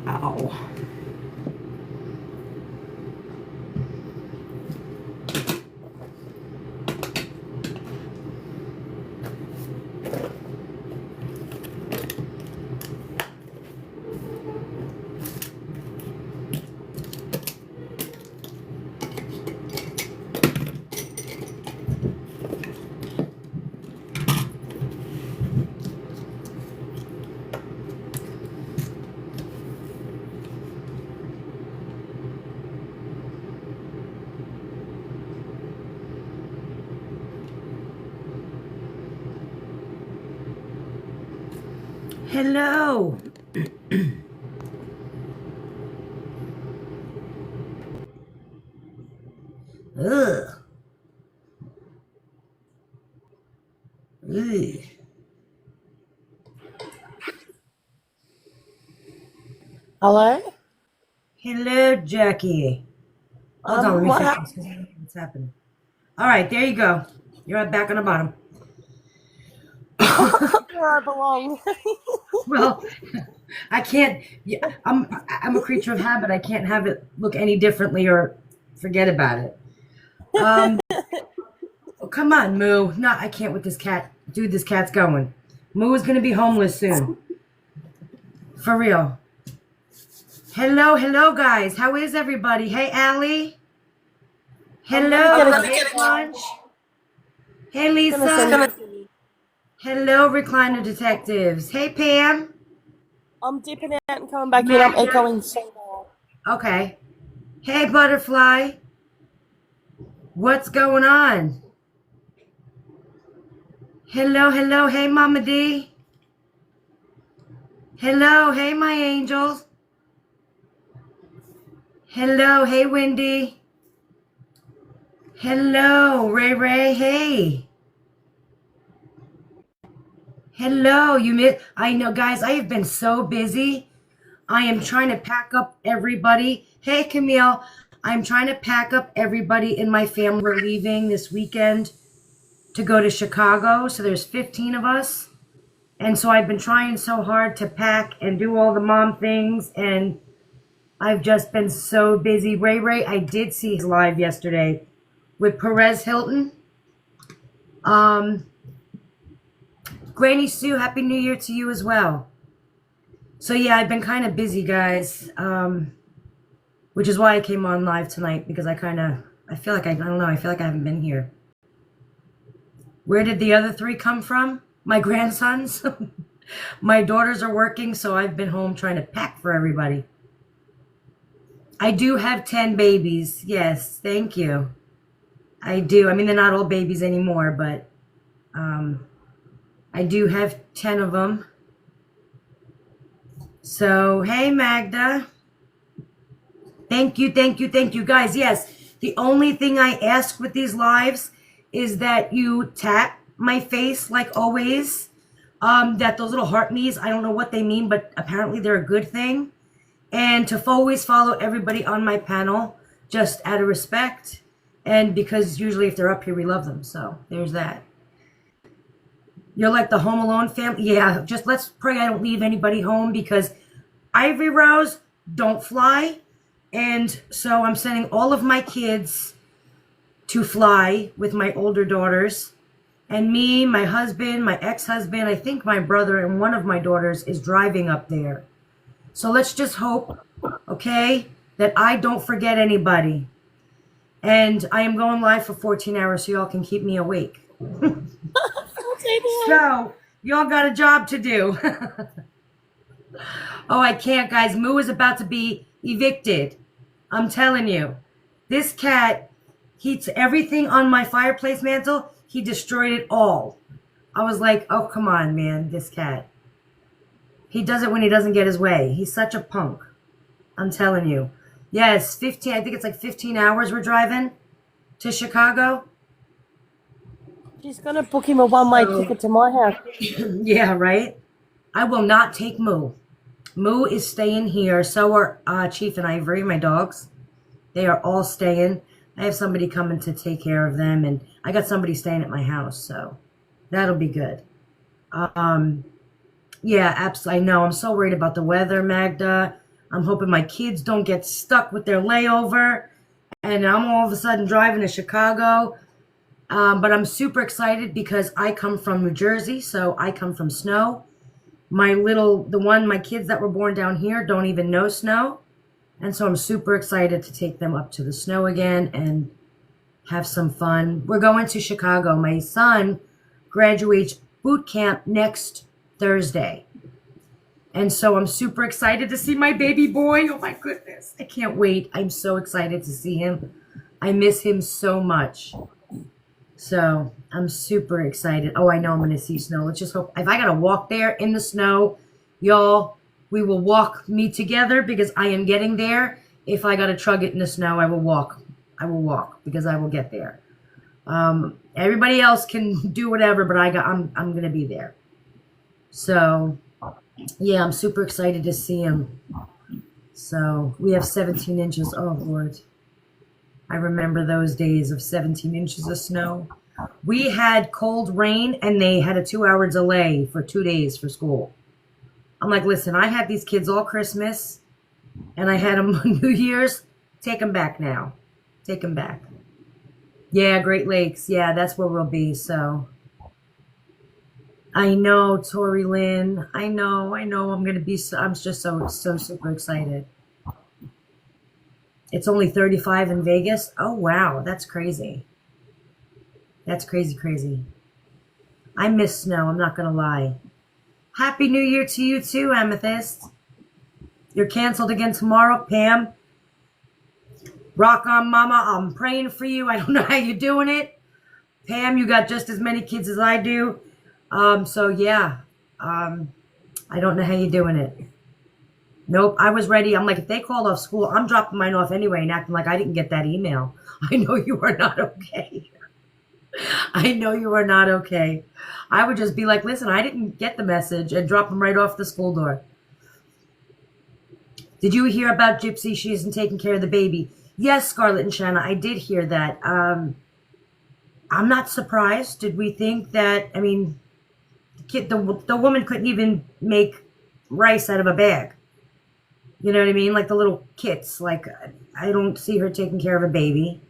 Ow. Hello. Ugh. Ugh. Hello? Hello, Jackie. Hold on, let me fix this because I don't know what's happening. All right, there you go. You're back on the bottom. Where I belong. Well, I can't. Yeah, I'm a creature of habit. I can't have it look any differently or forget about it. Oh, come on, Moo. No, I can't with this cat. Dude, this cat's going. Moo is going to be homeless soon. For real. Hello, guys. How is everybody? Hey, Allie. Hello, hey, Lunch. Hey, Lisa. Hello, Recliner Detectives. Hey, Pam. I'm dipping out and coming back in. I'm echoing so bad. Okay. Hey, Butterfly. What's going on? Hello. Hey, Mama D. Hello. Hey, my angels. Hello. Hey, Wendy. Hello, Ray. Hey. Hello. I know, guys, I have been so busy. I am trying to pack up everybody. Hey, Camille. I'm trying to pack up everybody in my family. We're leaving this weekend to go to Chicago. So there's 15 of us. And so I've been trying so hard to pack and do all the mom things. And I've just been so busy. Ray, I did see his live yesterday with Perez Hilton. Granny Sue, Happy New Year to you as well. So yeah, I've been kind of busy, guys, which is why I came on live tonight, because I feel like I don't know, I feel like I haven't been here. Where did the other 3 come from? My grandsons. My daughters are working, so I've been home trying to pack for everybody. I do have 10 babies. Yes, thank you. I do. I mean, they're not all babies anymore, but I do have 10 of them. So, hey, Magda. Thank you. Guys, yes, the only thing I ask with these lives is that you tap my face like always. That those little heart me's, I don't know what they mean, but apparently they're a good thing. And to always follow everybody on my panel, just out of respect. And because usually if they're up here, we love them. So there's that. You're like the Home Alone family. Yeah, just let's pray I don't leave anybody home, because Ivory Rose don't fly. And so I'm sending all of my kids to fly with my older daughters. And me, my husband, my ex-husband, I think my brother, and one of my daughters is driving up there. So let's just hope, okay, that I don't forget anybody. And I am going live for 14 hours so y'all can keep me awake. So, y'all got a job to do. Oh, I can't, guys. Moo is about to be evicted. I'm telling you. This cat, everything on my fireplace mantle, he destroyed it all. I was like, oh, come on, man, this cat. He does it when he doesn't get his way. He's such a punk. I'm telling you. Yes, 15, I think it's like 15 hours we're driving to Chicago. She's going to book him a one-way ticket to my house. Yeah, right? I will not take Moo. Moo is staying here. So are Chief and Ivory, my dogs. They are all staying. I have somebody coming to take care of them, and I got somebody staying at my house, so that'll be good. Yeah, absolutely. I know. I'm so worried about the weather, Magda. I'm hoping my kids don't get stuck with their layover, and I'm all of a sudden driving to Chicago. But I'm super excited because I come from New Jersey, so I come from snow. My kids that were born down here don't even know snow. And so I'm super excited to take them up to the snow again and have some fun. We're going to Chicago. My son graduates boot camp next Thursday. And so I'm super excited to see my baby boy. Oh my goodness. I can't wait. I'm so excited to see him. I miss him so much. So I'm super excited. Oh, I know I'm going to see snow. Let's just hope. If I got to walk there in the snow, y'all, we will me together because I am getting there. If I got to trug it in the snow, I will walk. I will walk because I will get there. Everybody else can do whatever, but I'm going to be there. So, yeah, I'm super excited to see him. So we have 17 inches. Oh, Lord. I remember those days of 17 inches of snow. We had cold rain, and they had a 2-hour delay for 2 days for school. I'm like, listen, I had these kids all Christmas, and I had them on New Year's. Take them back now. Take them back. Yeah, Great Lakes. Yeah, that's where we'll be. So I know, Tori Lynn. I know. I'm going to be, I'm just so super excited. It's only 35 in Vegas. Oh, wow. That's crazy. That's crazy. I miss snow. I'm not going to lie. Happy New Year to you too, Amethyst. You're canceled again tomorrow, Pam. Rock on, Mama. I'm praying for you. I don't know how you're doing it. Pam, you got just as many kids as I do. So, yeah. I don't know how you're doing it. Nope, I was ready. I'm like, if they called off school, I'm dropping mine off anyway and acting like I didn't get that email. I know you are not okay. I know you are not okay. I would just be like, listen, I didn't get the message and drop them right off the school door. Did you hear about Gypsy? She isn't taking care of the baby. Yes, Scarlett and Shanna, I did hear that. I'm not surprised. Did we think that, I mean, the woman couldn't even make rice out of a bag. You know what I mean? Like the little kits. Like, I don't see her taking care of a baby.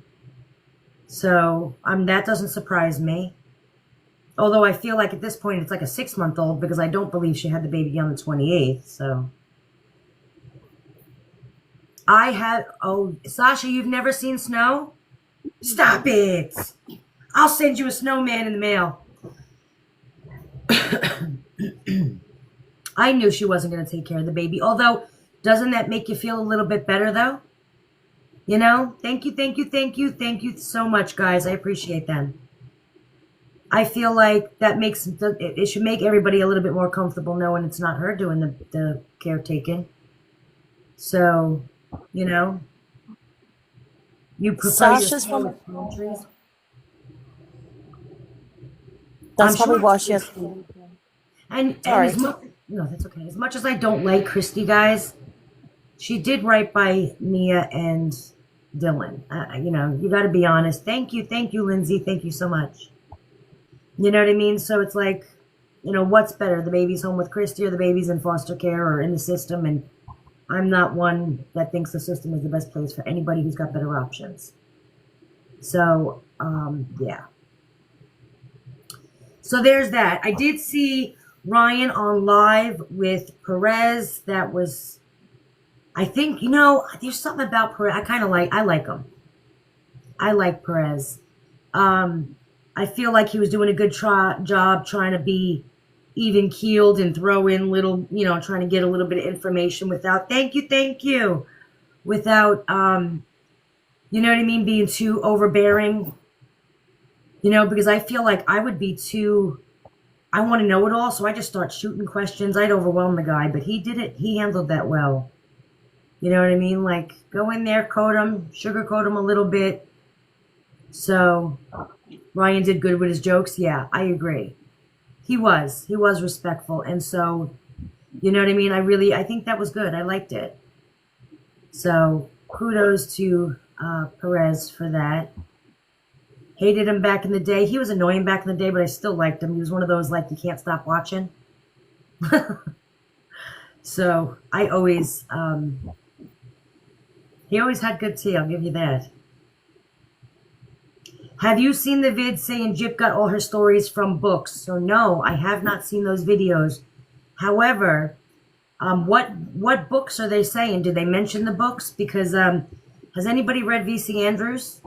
So, that doesn't surprise me. Although I feel like at this point it's like a 6-month-old because I don't believe she had the baby on the 28th. So, Sasha, you've never seen snow? Stop it. I'll send you a snowman in the mail. I knew she wasn't going to take care of the baby. Although, doesn't that make you feel a little bit better, though? You know? Thank you so much, guys. I appreciate them. I feel like that it should make everybody a little bit more comfortable knowing it's not her doing the caretaking. So, you know, you prefer Sasha's your from countries. That's probably why she has. And Sorry. No, that's okay. As much as I don't like Christy, guys, she did right by Mia and Dylan. You know, you got to be honest. Thank you, Lindsay. Thank you so much. You know what I mean? So it's like, you know, what's better? The baby's home with Christy or the baby's in foster care or in the system? And I'm not one that thinks the system is the best place for anybody who's got better options. So, yeah. So there's that. I did see Ryan on live with Perez. That was, I think, you know, there's something about Perez. I like him. I like Perez. I feel like he was doing a good job trying to be even keeled and throw in little, you know, trying to get a little bit of information without, thank you, without, you know what I mean, being too overbearing, you know, because I feel like I would be too, I want to know it all, so I just start shooting questions. I'd overwhelm the guy, but he handled that well. You know what I mean? Like, go in there, sugarcoat him a little bit. So, Ryan did good with his jokes. Yeah, I agree. He was respectful. And so, You know what I mean? I think that was good. I liked it. So kudos to Perez for that. Hated him back in the day. He was annoying back in the day, but I still liked him. He was one of those like you can't stop watching. So I always, he always had good tea. I'll give you that. Have you seen the vid saying Jip got all her stories from books? So no, I have not seen those videos. However, what books are they saying? Did they mention the books? Because has anybody read V.C. Andrews?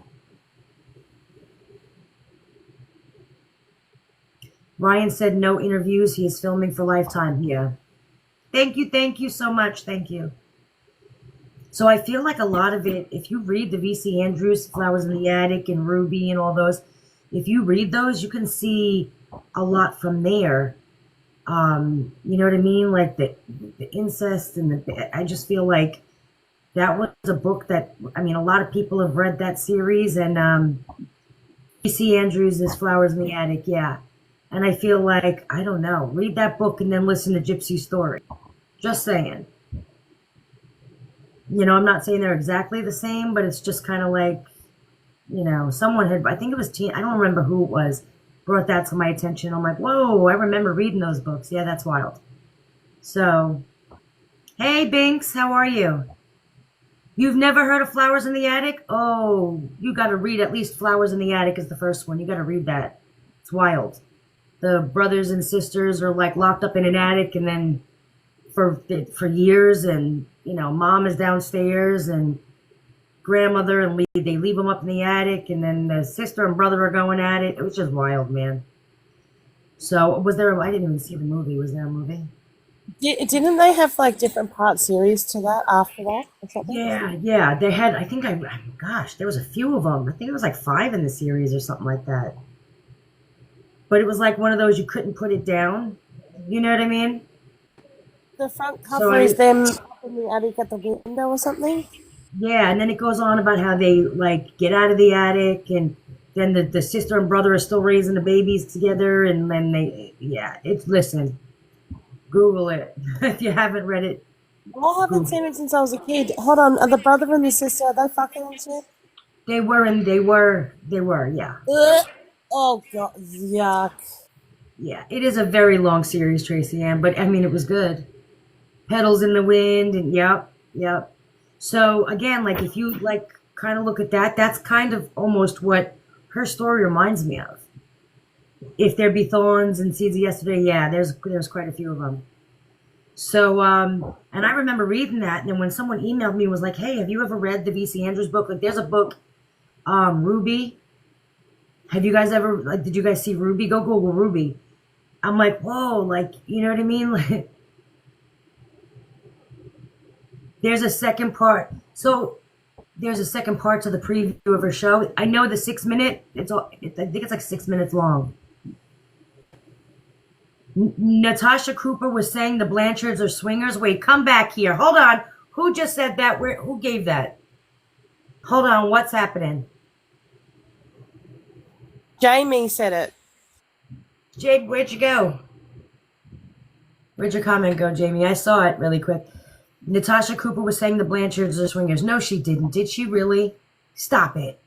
Ryan said no interviews. He is filming for Lifetime. Yeah. Thank you so much. Thank you. So I feel like a lot of it, if you read the V.C. Andrews, Flowers in the Attic, and Ruby and all those, if you read those, you can see a lot from there. You know what I mean? Like the incest and I just feel like that was a book that, I mean, a lot of people have read that series, and V.C. Andrews is Flowers in the Attic, yeah. And I feel like, I don't know, read that book and then listen to Gypsy's story. Just saying. You know, I'm not saying they're exactly the same, but it's just kind of like, you know, someone had, I think it was I don't remember who it was, brought that to my attention. I'm like, whoa, I remember reading those books. Yeah, that's wild. So, hey, Binks, how are you? You've never heard of Flowers in the Attic? Oh, you got to read at least Flowers in the Attic is the first one. You got to read that. It's wild. The brothers and sisters are like locked up in an attic, and then for years, and you know, mom is downstairs and grandmother, and they leave them up in the attic, and then the sister and brother are going at it. It was just wild, man. So I didn't even see the movie. Was there a movie? Didn't they have like different part series to that after that or something? Yeah. They had, gosh, there was a few of them. I think it was like 5 in the series or something like that. But it was like one of those you couldn't put it down. You know what I mean? The front cover is them up in the attic at the window or something? Yeah, and then it goes on about how they like get out of the attic, and then the sister and brother are still raising the babies together, and then listen, Google it if you haven't read it. I haven't seen it since I was a kid. Hold on, are the brother and the sister, are they fucking and shit? They were, yeah. Oh god, yuck. Yeah, it is a very long series, Tracy Ann, but I mean, it was good. Petals in the Wind, and yep. So again, like if you like kind of look at that, that's kind of almost what her story reminds me of. If There Be Thorns and Seeds of Yesterday, yeah, there's quite a few of them. So, and I remember reading that, and then when someone emailed me and was like, hey, have you ever read the V.C. Andrews book? Like, there's a book, Ruby. Have you guys ever, like, did you guys see Ruby? Go Google Ruby. I'm like, whoa, like, you know what I mean? Like, there's a second part. So there's a second part to the preview of her show. I know the 6 minute, I think it's like 6 minutes long. Natasha Cooper was saying the Blanchards are swingers. Wait, come back here. Hold on. Who just said that? Who gave that? Hold on. What's happening? Jamie said it. Jade, where'd you go? Where'd your comment go, Jamie? I saw it really quick. Natasha Cooper was saying the Blanchards are swingers. No, she didn't. Did she really? Stop it.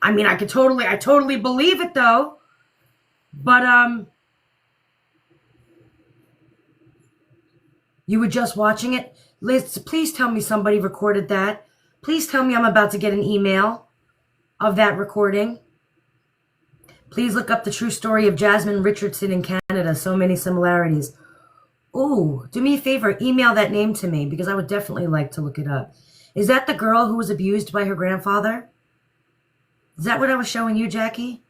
I mean, I totally believe it though. But you were just watching it? Liz, please tell me somebody recorded that. Please tell me I'm about to get an email of that recording. Please look up the true story of Jasmine Richardson in Canada. So many similarities. Ooh, do me a favor. Email that name to me because I would definitely like to look it up. Is that the girl who was abused by her grandfather? Is that what I was showing you, Jackie?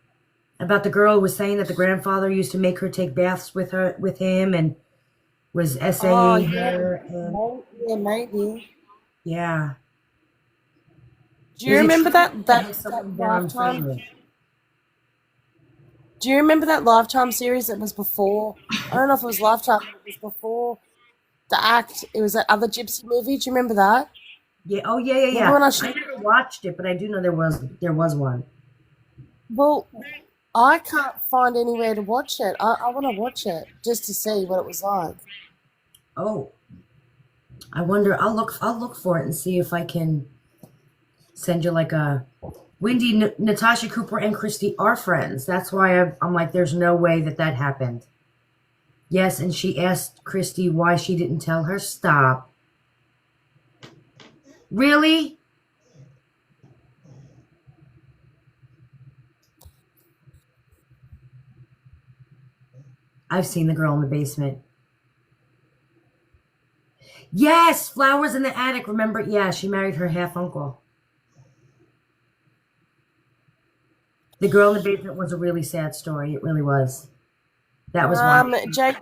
About the girl who was saying that the grandfather used to make her take baths with him and was essaying her. And, yeah, maybe. Yeah. Do you remember that Lifetime? Do you remember that Lifetime series that was before? I don't know if it was Lifetime, but it was before the act. It was that other Gypsy movie. Do you remember that? Yeah. Oh, yeah. I never watched it, but I do know there was one. Well, I can't find anywhere to watch it. I want to watch it just to see what it was like. Oh, I wonder. I'll look for it and see if I can send you like a Wendy, Natasha Cooper, and Christy are friends. That's why I'm like, there's no way that that happened. Yes, and she asked Christy why she didn't tell her. Stop. Really? I've seen the girl in the basement. Yes, flowers in the attic. Remember? Yeah, she married her half uncle. The girl in the basement was a really sad story. It really was. That was one. Jake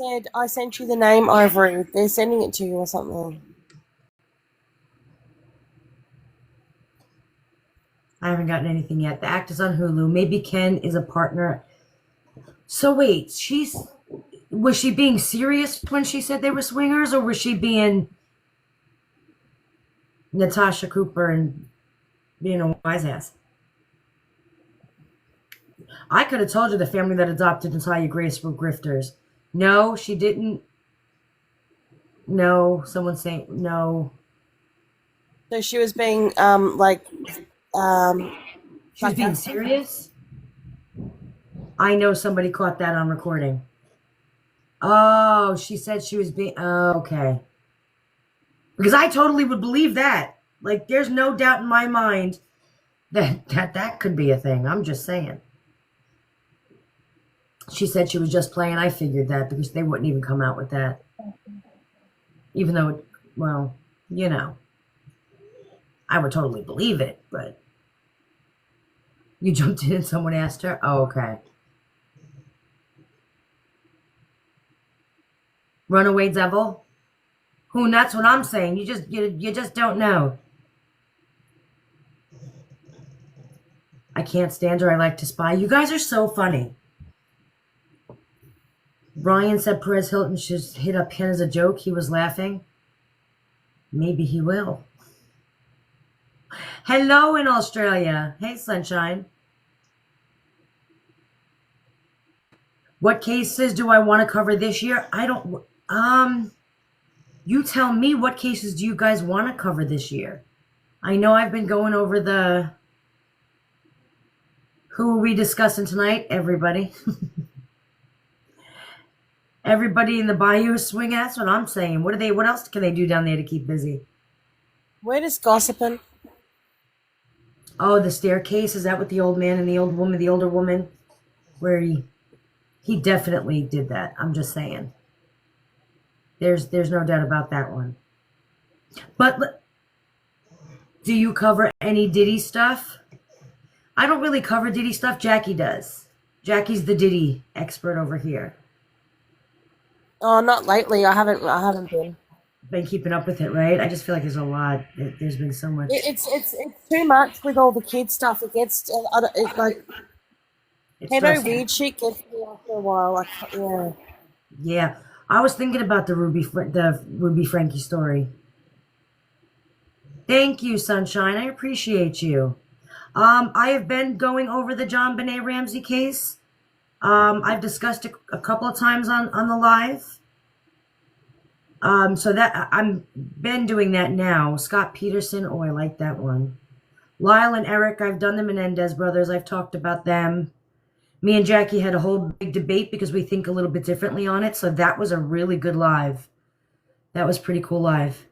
said I sent you the name Ivory. They're sending it to you or something. I haven't gotten anything yet. The act is on Hulu. Maybe Ken is a partner. So wait, was she being serious when she said they were swingers, or was she being Natasha Cooper and being a wise ass? I could have told you the family that adopted Natalia Grace were grifters. No, she didn't. No, someone's saying no. So she was being She was being serious? I know somebody caught that on recording. Oh, she said she was being... Oh, okay. Because I totally would believe that. Like, there's no doubt in my mind that could be a thing. I'm just saying. She said she was just playing. I figured that because they wouldn't even come out with that. Even though, well, you know. I would totally believe it, but... You jumped in and someone asked her? Oh, okay. Runaway devil? Who? That's what I'm saying. You just don't know. I can't stand her. I like to spy. You guys are so funny. Ryan said Perez Hilton should hit up Ken as a joke. He was laughing. Maybe he will. Hello in Australia. Hey, sunshine. What cases do I want to cover this year? I don't... You tell me, what cases do you guys want to cover this year? I know I've been going over the... Who are we discussing tonight? Everybody. Everybody in the bayou swing. That's what I'm saying. What else can they do down there to keep busy? We're just gossiping. Oh, the staircase. Is that what the old man and the old woman, the older woman, where he definitely did that. I'm just saying. There's no doubt about that one. But do you cover any Diddy stuff? I don't really cover Diddy stuff. Jackie does. Jackie's the Diddy expert over here. Oh, not lately. I haven't been. Been keeping up with it, right? I just feel like there's a lot. There's been so much. It's too much with all the kids stuff. It gets pedo weird shit gets me after a while. Yeah. Yeah, I was thinking about the Ruby Frankie story. Thank you, sunshine. I appreciate you. I have been going over the John Benet Ramsey case. I've discussed it a couple of times on the live. So that I'm been doing that now. Scott Peterson. Oh, I like that one. Lyle and Eric. I've done the Menendez brothers. I've talked about them. Me and Jackie had a whole big debate because we think a little bit differently on it. So that was a really good live. That was pretty cool live.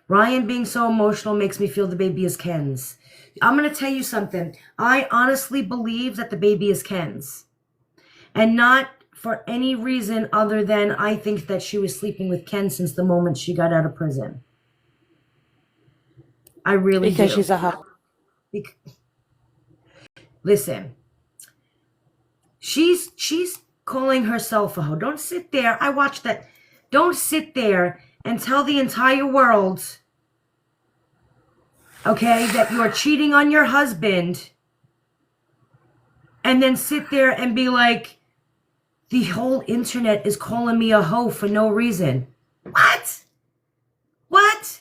Ryan being so emotional makes me feel the baby is Ken's. I'm going to tell you something. I honestly believe that the baby is Ken's. And not for any reason other than I think that she was sleeping with Ken since the moment she got out of prison. I really do. Because she's a hoe. Listen, she's calling herself a hoe. Don't sit there. I watched that. Don't sit there and tell the entire world, okay, that you are cheating on your husband, and then sit there and be like, the whole internet is calling me a hoe for no reason. What? What?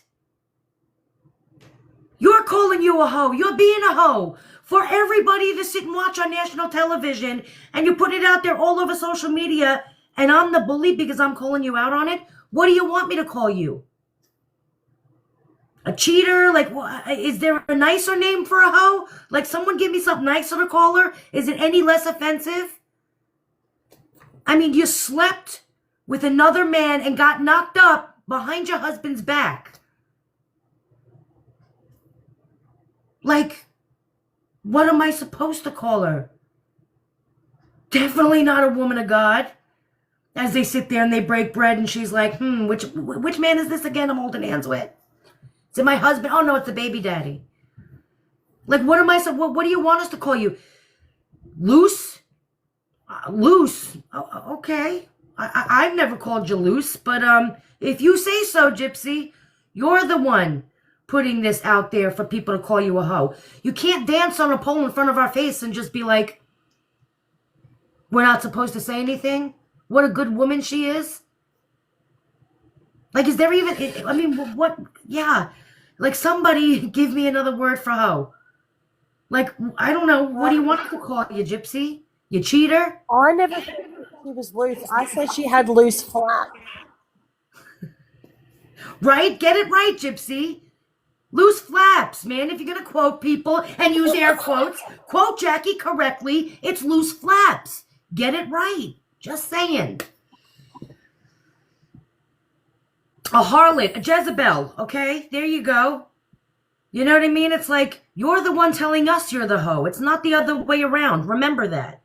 You're calling you a hoe. You're being a hoe for everybody to sit and watch on national television, and you put it out there all over social media, and I'm the bully because I'm calling you out on it? What do you want me to call you? A cheater? Like, is there a nicer name for a hoe? Like, someone give me something nicer to call her? Is it any less offensive? I mean, you slept with another man and got knocked up behind your husband's back. Like, what am I supposed to call her? Definitely not a woman of God. As they sit there and they break bread and she's like, which man is this again I'm holding hands with? Is it my husband? Oh, no, it's the baby daddy. Like, what do you want us to call you? Loose? Loose. Oh, okay. I've never called you loose, but if you say so, Gypsy, you're the one putting this out there for people to call you a hoe. You can't dance on a pole in front of our face and just be like, we're not supposed to say anything. What a good woman she is. Like, is there even, I mean, what? Yeah. Like, somebody give me another word for hoe. Like, I don't know. What do you want to call you, Gypsy? You cheater? I never said she was loose. I said she had loose flat. Right? Get it right, Gypsy. Loose flaps, man. If you're going to quote people and use air quotes, quote Jackie correctly. It's loose flaps. Get it right. Just saying. A harlot, a Jezebel, okay? There you go. You know what I mean? It's like, you're the one telling us you're the hoe. It's not the other way around. Remember that.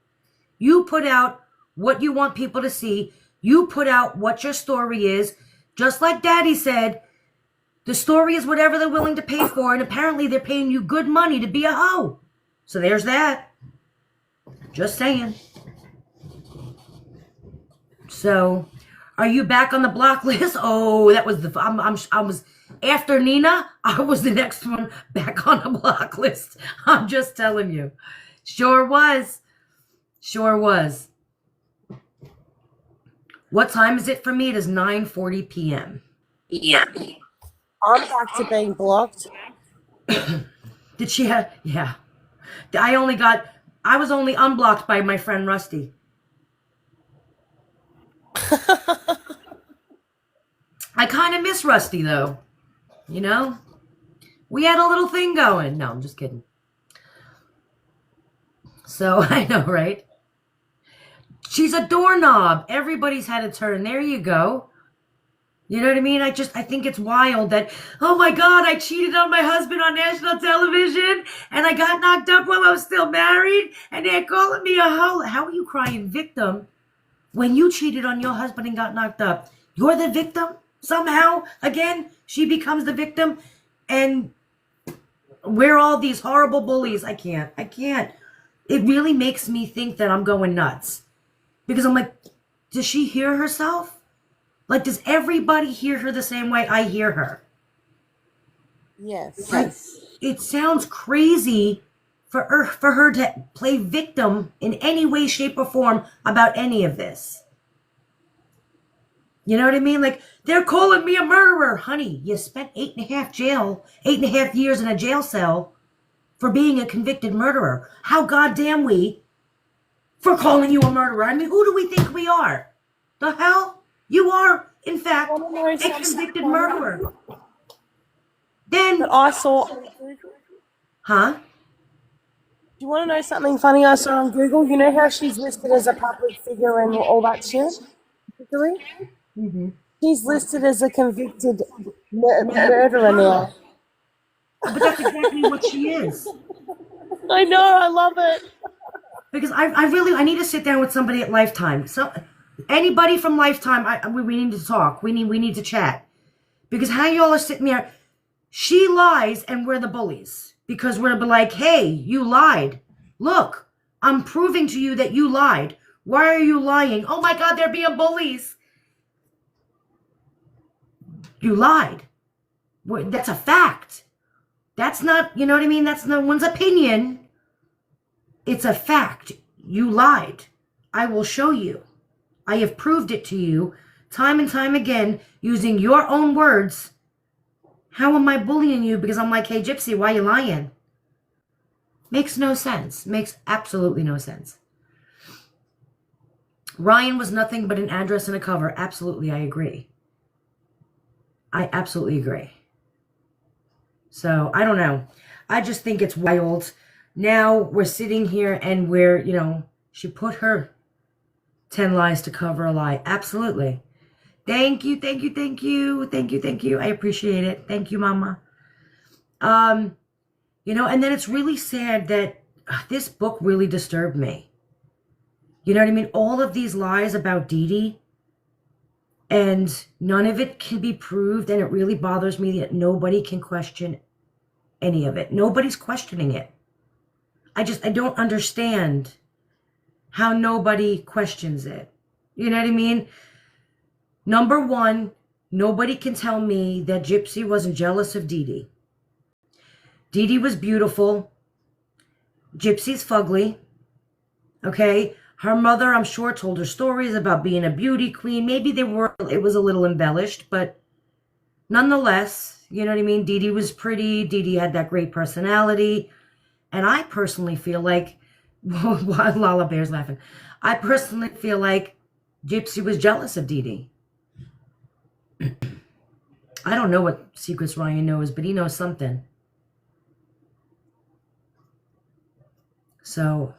You put out what you want people to see. You put out what your story is. Just like Daddy said, the story is whatever they're willing to pay for, and apparently they're paying you good money to be a hoe. So there's that. Just saying. So, are you back on the block list? Oh, that was I was after Nina. I was the next one back on the block list. I'm just telling you. Sure was. Sure was. What time is it for me? It is 9:40 p.m. Yeah. I'm back to being blocked. Did she have? Yeah. I was only unblocked by my friend Rusty. I kind of miss Rusty, though. You know? We had a little thing going. No, I'm just kidding. So, I know, right? She's a doorknob. Everybody's had a turn. There you go. You know what I mean? I think it's wild that, oh my God, I cheated on my husband on national television and I got knocked up while I was still married and they're calling me a hoe. How are you crying victim when you cheated on your husband and got knocked up? You're the victim somehow. Again, she becomes the victim and we're all these horrible bullies. I can't. It really makes me think that I'm going nuts because I'm like, does she hear herself? Like, does everybody hear her the same way I hear her? Yes. Like, it sounds crazy for her to play victim in any way, shape, or form about any of this. You know what I mean? Like, they're calling me a murderer. Honey, you spent 8.5 years in a jail cell for being a convicted murderer. How goddamn we for calling you a murderer? I mean, who do we think we are? The hell? You are, in fact, a convicted murderer. Then But I saw. huh? Do you want to know something funny I saw on Google? You know how she's listed as a public figure and all that shit? Mm-hmm. She's listed as a convicted murderer now. But that's exactly what she is. I know, I love it. Because I need to sit down with somebody at Lifetime. So anybody from Lifetime, we need to talk. We need to chat. Because how y'all are sitting there, she lies and we're the bullies. Because we're like, hey, you lied. Look, I'm proving to you that you lied. Why are you lying? Oh my God, they're being bullies. You lied. That's a fact. That's not, you know what I mean? That's no one's opinion. It's a fact. You lied. I will show you. I have proved it to you time and time again using your own words. How am I bullying you? Because I'm like, hey, Gypsy, why are you lying? Makes no sense. Makes absolutely no sense. Ryan was nothing but an address and a cover. Absolutely, I agree. I absolutely agree. So, I don't know. I just think it's wild. Now we're sitting here and we're, she put her 10 lies to cover a lie. Absolutely. Thank you, thank you, thank you. Thank you, thank you. I appreciate it. Thank you, Mama. And then it's really sad that this book really disturbed me. You know what I mean? All of these lies about Deedee, and none of it can be proved, and it really bothers me that nobody can question any of it. Nobody's questioning it. I don't understand how nobody questions it. You know what I mean? Number one, nobody can tell me that Gypsy wasn't jealous of Deedee. Deedee was beautiful. Gypsy's fugly. Okay? Her mother, I'm sure, told her stories about being a beauty queen. Maybe it was a little embellished, but nonetheless, you know what I mean? Deedee was pretty. Deedee had that great personality. And I personally feel like, Lala Bear's laughing. I personally feel like Gypsy was jealous of Deedee. I don't know what secrets Ryan knows, but he knows something. So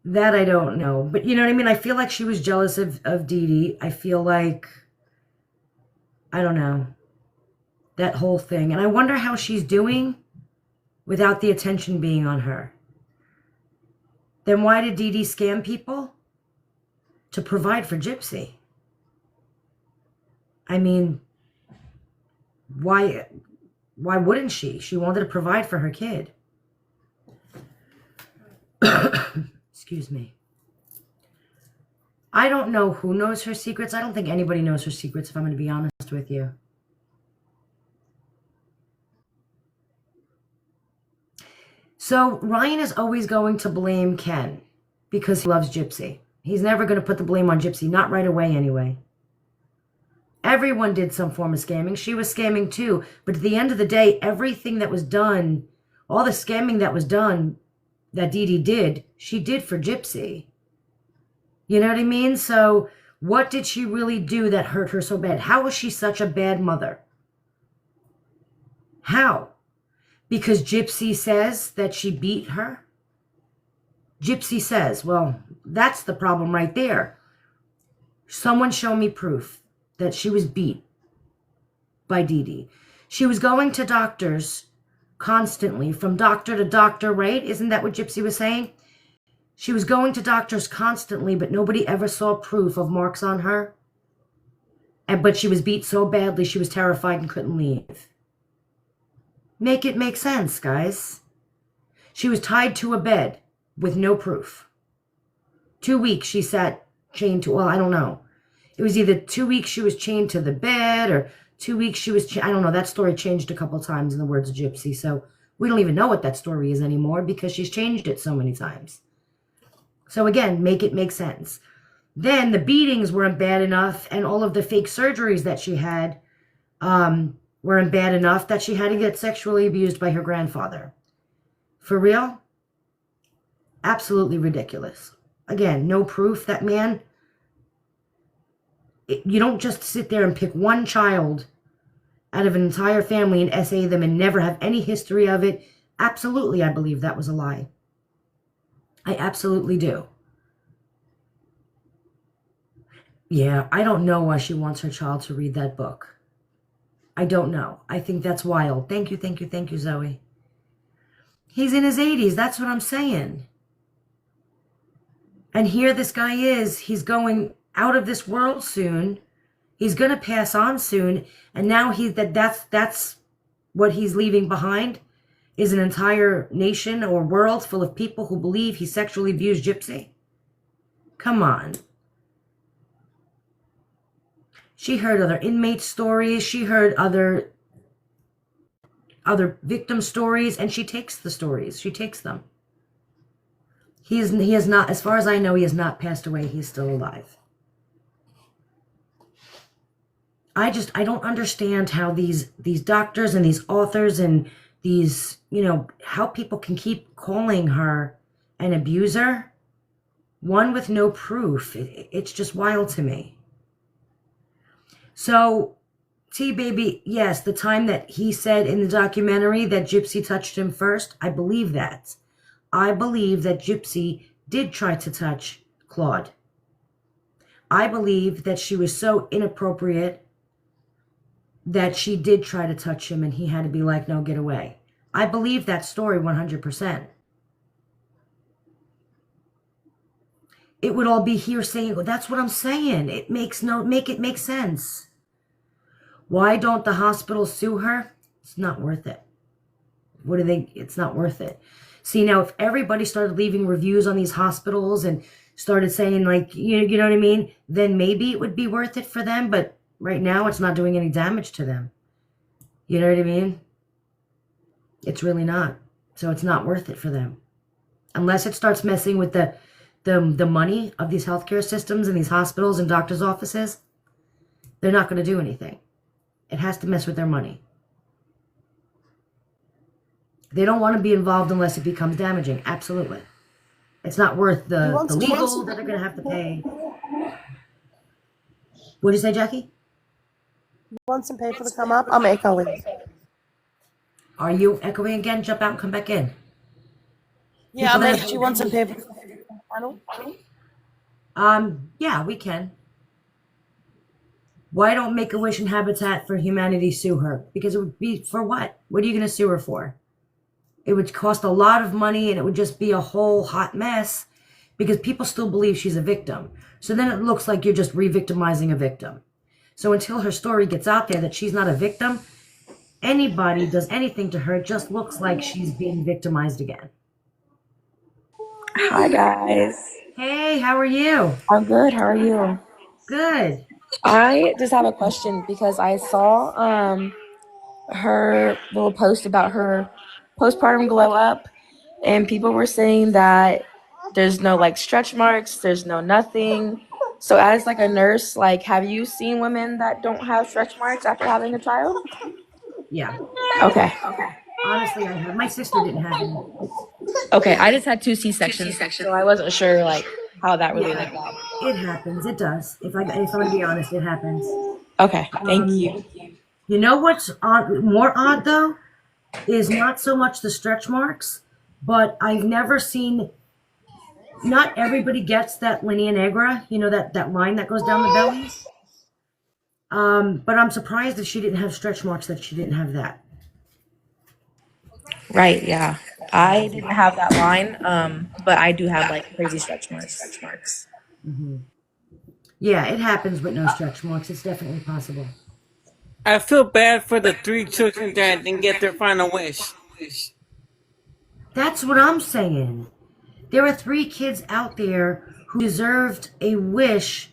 that I don't know. But you know what I mean? I feel like she was jealous of Deedee. I feel like, I don't know, that whole thing. And I wonder how she's doing without the attention being on her. Then why did Deedee scam people? To provide for Gypsy. I mean, why wouldn't she? She wanted to provide for her kid. Excuse me. I don't know who knows her secrets. I don't think anybody knows her secrets, if I'm going to be honest with you. So Ryan is always going to blame Ken because he loves Gypsy. He's never going to put the blame on Gypsy, not right away anyway. Everyone did some form of scamming. She was scamming too. But at the end of the day, everything that was done, all the scamming that was done that Deedee did, she did for Gypsy. You know what I mean? So what did she really do that hurt her so bad? How was she such a bad mother? How? Because Gypsy says that she beat her? Gypsy says, well, that's the problem right there. Someone show me proof that she was beat by Deedee. She was going to doctors constantly, from doctor to doctor, right? Isn't that what Gypsy was saying? She was going to doctors constantly, but nobody ever saw proof of marks on her. But she was beat so badly, she was terrified and couldn't leave. Make it make sense, guys. She was tied to a bed with no proof. 2 weeks she sat chained to, well, I don't know. It was either 2 weeks she was chained to the bed or 2 weeks she was, I don't know. That story changed a couple times in the words of Gypsy. So we don't even know what that story is anymore because she's changed it so many times. So again, make it make sense. Then the beatings weren't bad enough, and all of the fake surgeries that she had weren't bad enough that she had to get sexually abused by her grandfather. For real? Absolutely ridiculous. Again, no proof. That man, you don't just sit there and pick one child out of an entire family and essay them and never have any history of it. Absolutely, I believe that was a lie. I absolutely do. Yeah, I don't know why she wants her child to read that book. I don't know. I think that's wild. Thank you, thank you, thank you, Zoe. He's in his 80s. That's what I'm saying. And here this guy is. He's going out of this world soon. He's going to pass on soon. And now that's what he's leaving behind, is an entire nation or world full of people who believe he sexually abused Gypsy. Come on. She heard other inmate stories. She heard other victim stories, and she takes the stories. She takes them. He has not, as far as I know, he has not passed away. He's still alive. I don't understand how these doctors and these authors and these, how people can keep calling her an abuser, one with no proof. It's just wild to me. So, T-Baby, yes, the time that he said in the documentary that Gypsy touched him first, I believe that. I believe that Gypsy did try to touch Claude. I believe that she was so inappropriate that she did try to touch him and he had to be like, no, get away. I believe that story 100%. It would all be hearsay. That's what I'm saying. Make it make sense. Why don't the hospitals sue her? It's not worth it. It's not worth it. See, now if everybody started leaving reviews on these hospitals and started saying like, you know what I mean, then maybe it would be worth it for them. But right now it's not doing any damage to them. You know what I mean? It's really not. So it's not worth it for them. Unless it starts messing with the money of these healthcare systems and these hospitals and doctors' offices, they're not going to do anything. It has to mess with their money. They don't want to be involved unless it becomes damaging. Absolutely. It's not worth the legal that they're going to have to pay. What did you say, Jackie? You want some people to come up? I'm echoing. Are you echoing again? Jump out and come back in. Yeah, do you want some people to come to the panel? Yeah, we can. Why don't Make-A-Wish and Habitat for Humanity sue her? Because it would be for what? What are you going to sue her for? It would cost a lot of money and it would just be a whole hot mess because people still believe she's a victim. So then it looks like you're just re-victimizing a victim. So until her story gets out there that she's not a victim, anybody does anything to her, it just looks like she's being victimized again. Hi, guys. Hey, how are you? I'm good. How are you? Good. I just have a question because I saw her little post about her postpartum glow up, and people were saying that there's no like stretch marks, there's no nothing. So as like a nurse, like have you seen women that don't have stretch marks after having a child? Yeah. Okay. Honestly, I have. My sister didn't have any. Okay, I just had 2 C-sections, so I wasn't sure like how that really Yeah. like. It happens. It does. If I'm going to be honest, it happens. Okay, thank you. You know what's more odd, though, is not so much the stretch marks, but I've never seen, not everybody gets that linea negra, that line that goes down the belly. But I'm surprised that she didn't have stretch marks, that she didn't have that. Right, yeah. I didn't have that line, but I do have like crazy stretch marks. Mm-hmm. Yeah, it happens with no stretch marks. It's definitely possible. I feel bad for the 3 children that didn't get their final wish. That's what I'm saying. There are 3 kids out there who deserved a wish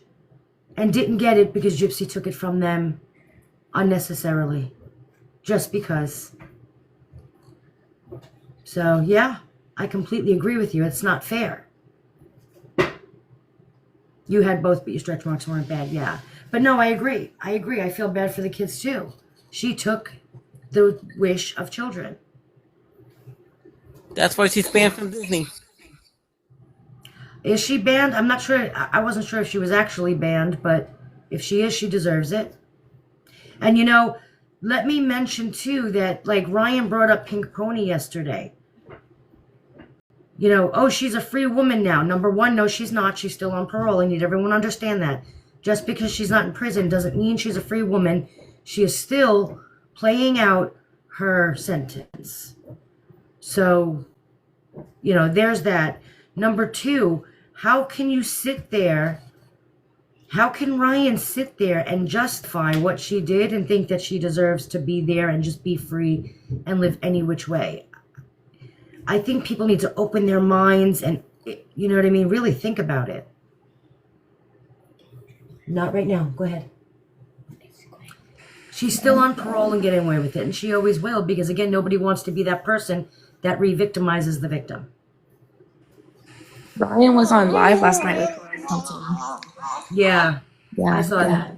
and didn't get it because Gypsy took it from them unnecessarily. Just because. So, yeah, I completely agree with you. It's not fair. You had both, but your stretch marks weren't bad, yeah. But no, I agree. I feel bad for the kids, too. She took the wish of children. That's why she's banned from Disney. Is she banned? I'm not sure. I wasn't sure if she was actually banned, but if she is, she deserves it. And, let me mention, too, that, like, Ryan brought up Pink Pony yesterday. She's a free woman now. Number one, no, she's not. She's still on parole. I need everyone to understand that. Just because she's not in prison doesn't mean she's a free woman. She is still playing out her sentence. So, there's that. Number two, how can Ryan sit there and justify what she did and think that she deserves to be there and just be free and live any which way? I think people need to open their minds and, really think about it. Not right now. Go ahead. She's still on parole and getting away with it, and she always will because, again, nobody wants to be that person that re-victimizes the victim. Ryan was on live last night with something. Yeah, Yeah, I saw that.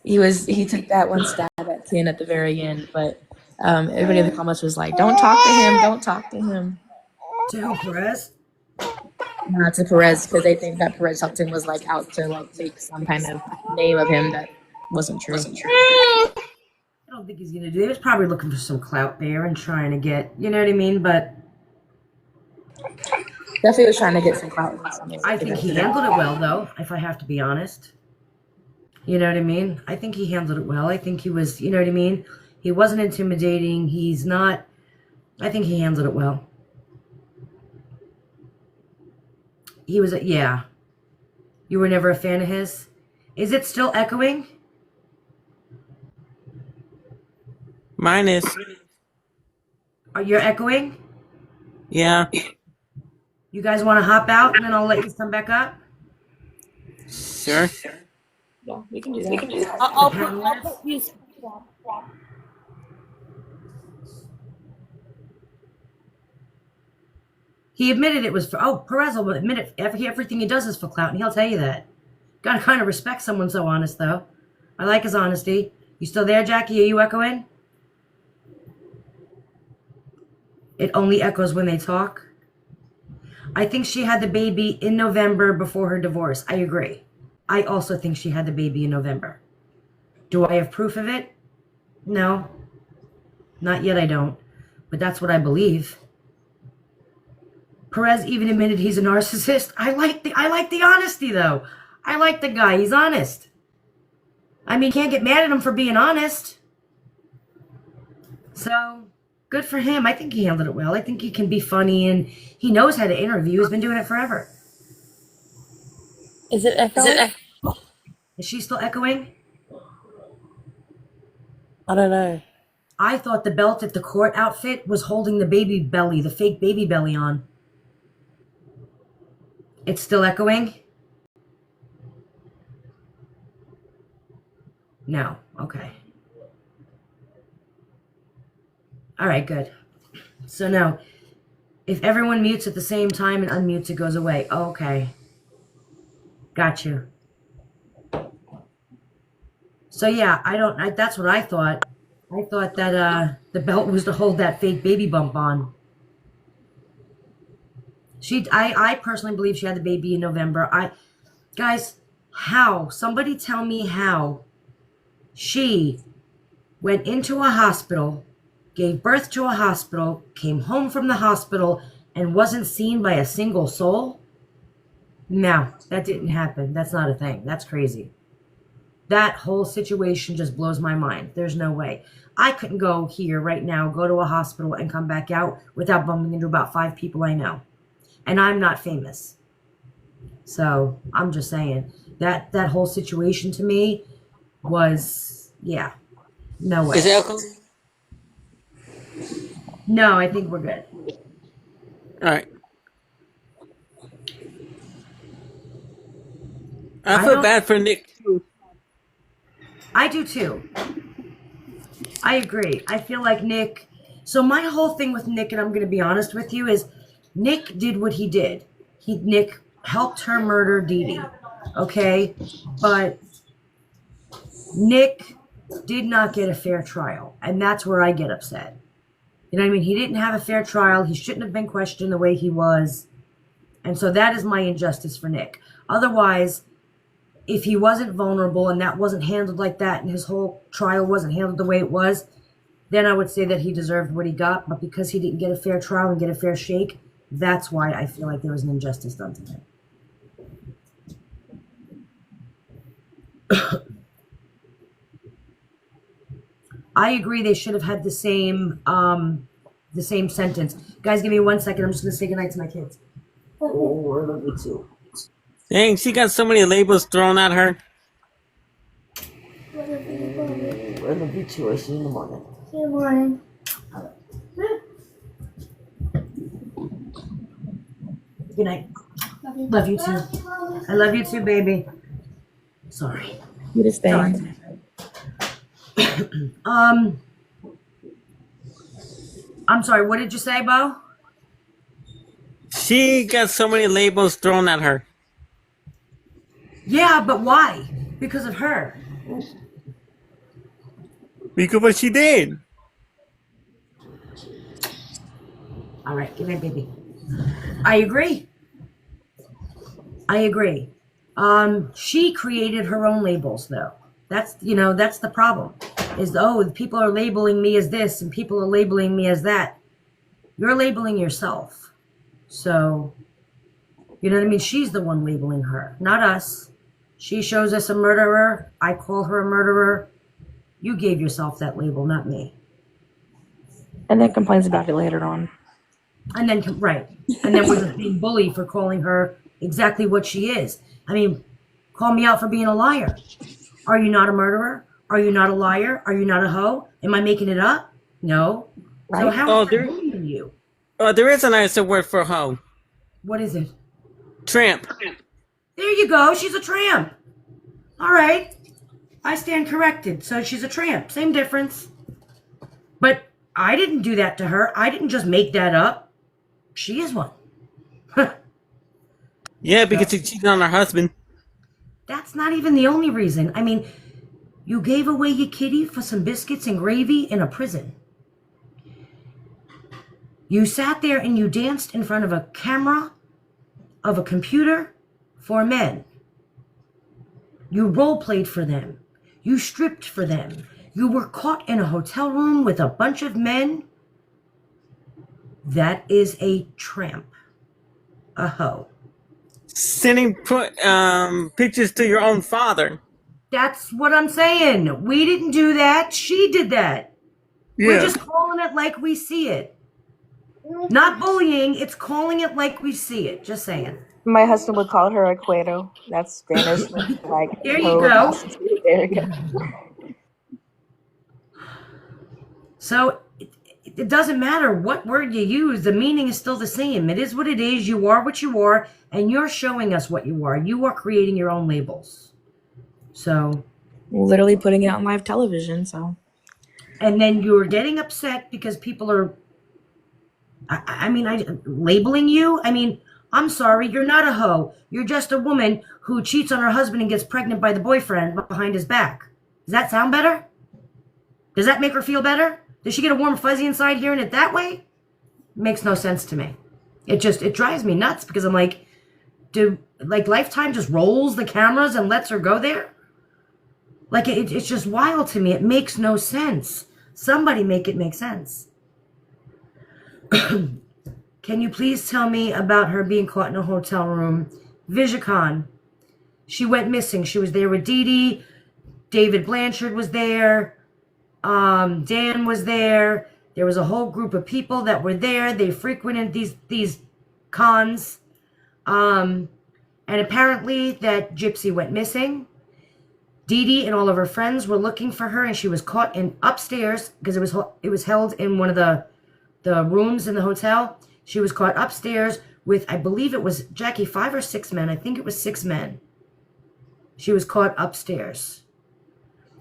He took that one stab at Tin at the very end, but everybody in the comments was like, "Don't talk to him. Don't talk to him." To who, Perez? Not to Perez, because they think that Perez Hilton was like out to like make some kind of name of him that wasn't true. I don't think he's gonna do it. He was probably looking for some clout there and trying to get, you know what I mean? But Definitely was trying to get some clout. I think he handled it well, though, if I have to be honest. You know what I mean? I think he handled it well. I think he was, you know what I mean? He wasn't intimidating. He's not, I think he handled it well. He was, yeah. You were never a fan of his? Is it still echoing? Mine is. Are you echoing? Yeah. You guys want to hop out and then I'll let you come back up? Sure. Yeah, we can do that. I'll put you. He admitted it was for, Perez will admit it. Everything he does is for clout, and he'll tell you that. Gotta kind of respect someone so honest, though. I like his honesty. You still there, Jackie? Are you echoing? It only echoes when they talk. I think she had the baby in November before her divorce. I agree. I also think she had the baby in November. Do I have proof of it? No. Not yet, I don't. But that's what I believe. Perez even admitted he's a narcissist. I like the honesty, though. I like the guy. He's honest. I mean, can't get mad at him for being honest. So, good for him. I think he handled it well. I think he can be funny, and he knows how to interview. He's been doing it forever. Is it echoing? Is she still echoing? I don't know. I thought the belt at the court outfit was holding the baby belly, the fake baby belly on. It's still echoing? No. Okay. All right, good. So now, if everyone mutes at the same time and unmutes, it goes away. Okay. Got you. So yeah, that's what I thought. I thought that the belt was to hold that fake baby bump on. I personally believe she had the baby in November. Guys, how? Somebody tell me how she went into a hospital, gave birth to a hospital, came home from the hospital, and wasn't seen by a single soul? No, that didn't happen. That's not a thing. That's crazy. That whole situation just blows my mind. There's no way. I couldn't go here right now, go to a hospital, and come back out without bumping into about 5 people I know. And I'm not famous. So I'm just saying that whole situation to me was, yeah, no way. Is it echo? No, I think we're good. All right. I feel bad for Nick too. I do too. I agree. I feel like Nick. So my whole thing with Nick, and I'm going to be honest with you, is Nick did what he did. Nick helped her murder Deedee. Okay? But Nick did not get a fair trial. And that's where I get upset. You know what I mean? He didn't have a fair trial. He shouldn't have been questioned the way he was. And so that is my injustice for Nick. Otherwise, if he wasn't vulnerable and that wasn't handled like that and his whole trial wasn't handled the way it was, then I would say that he deserved what he got. But because he didn't get a fair trial and get a fair shake, that's why I feel like there was an injustice done to him. I agree they should have had the same sentence. Guys, give me 1 second. I'm just going to say goodnight to my kids. Oh, I love you too. Dang, she got so many labels thrown at her. I love you too. I'll see you in the morning. See you in the morning. Good night. Love you too. I love you too, baby. Sorry. You just stay. I'm sorry, what did you say, Bo? She got so many labels thrown at her. Yeah, but why? Because of her. Because of what she did. All right, give me a baby. I agree. She created her own labels, though. That's the problem. Is people are labeling me as this and people are labeling me as that. You're labeling yourself. So, you know what I mean? She's the one labeling her, not us. She shows us a murderer. I call her a murderer. You gave yourself that label, not me. And then complains about it later on. And then, right. And then we're just being bullied for calling her exactly what she is. I mean, call me out for being a liar. Are you not a murderer? Are you not a liar? Are you not a hoe? Am I making it up? No. Right. So how is that bullying you? There is a nicer word for hoe. What is it? Tramp. There you go. She's a tramp. All right. I stand corrected. So she's a tramp. Same difference. But I didn't do that to her. I didn't just make that up. She is one. Yeah, because she cheated on her husband. That's not even the only reason. I mean, you gave away your kitty for some biscuits and gravy in a prison. You sat there and you danced in front of a camera of a computer for men. You role played for them. You stripped for them. You were caught in a hotel room with a bunch of men. That is a tramp. A hoe. Sending pictures to your own father. That's what I'm saying. We didn't do that. She did that. Yeah. We're just calling it like we see it. Not bullying. It's calling it like we see it. Just saying. My husband would call her a cuero. That's Spanish. Like, there you go. There you go. So it doesn't matter what word you use. The meaning is still the same. It is what it is. You are what you are, and you're showing us what you are. You are creating your own labels. So, literally putting it on live television. So, and then you're getting upset because people are. Labeling you. I mean, I'm sorry. You're not a hoe. You're just a woman who cheats on her husband and gets pregnant by the boyfriend behind his back. Does that sound better? Does that make her feel better? Does she get a warm fuzzy inside hearing it that way? It makes no sense to me. It drives me nuts because I'm like, Lifetime just rolls the cameras and lets her go there? Like, it's just wild to me. It makes no sense. Somebody make it make sense. Can you please tell me about her being caught in a hotel room? Vijicon. She went missing. She was there with Deedee. David Blanchard was there. Dan was there. There was a whole group of people that were there. They frequented these cons. And apparently that Gypsy went missing. Deedee and all of her friends were looking for her, and she was caught upstairs because it was held in one of the rooms in the hotel. She was caught upstairs with, I believe it was, Jackie, 5 or 6 men. I think it was 6 men. She was caught upstairs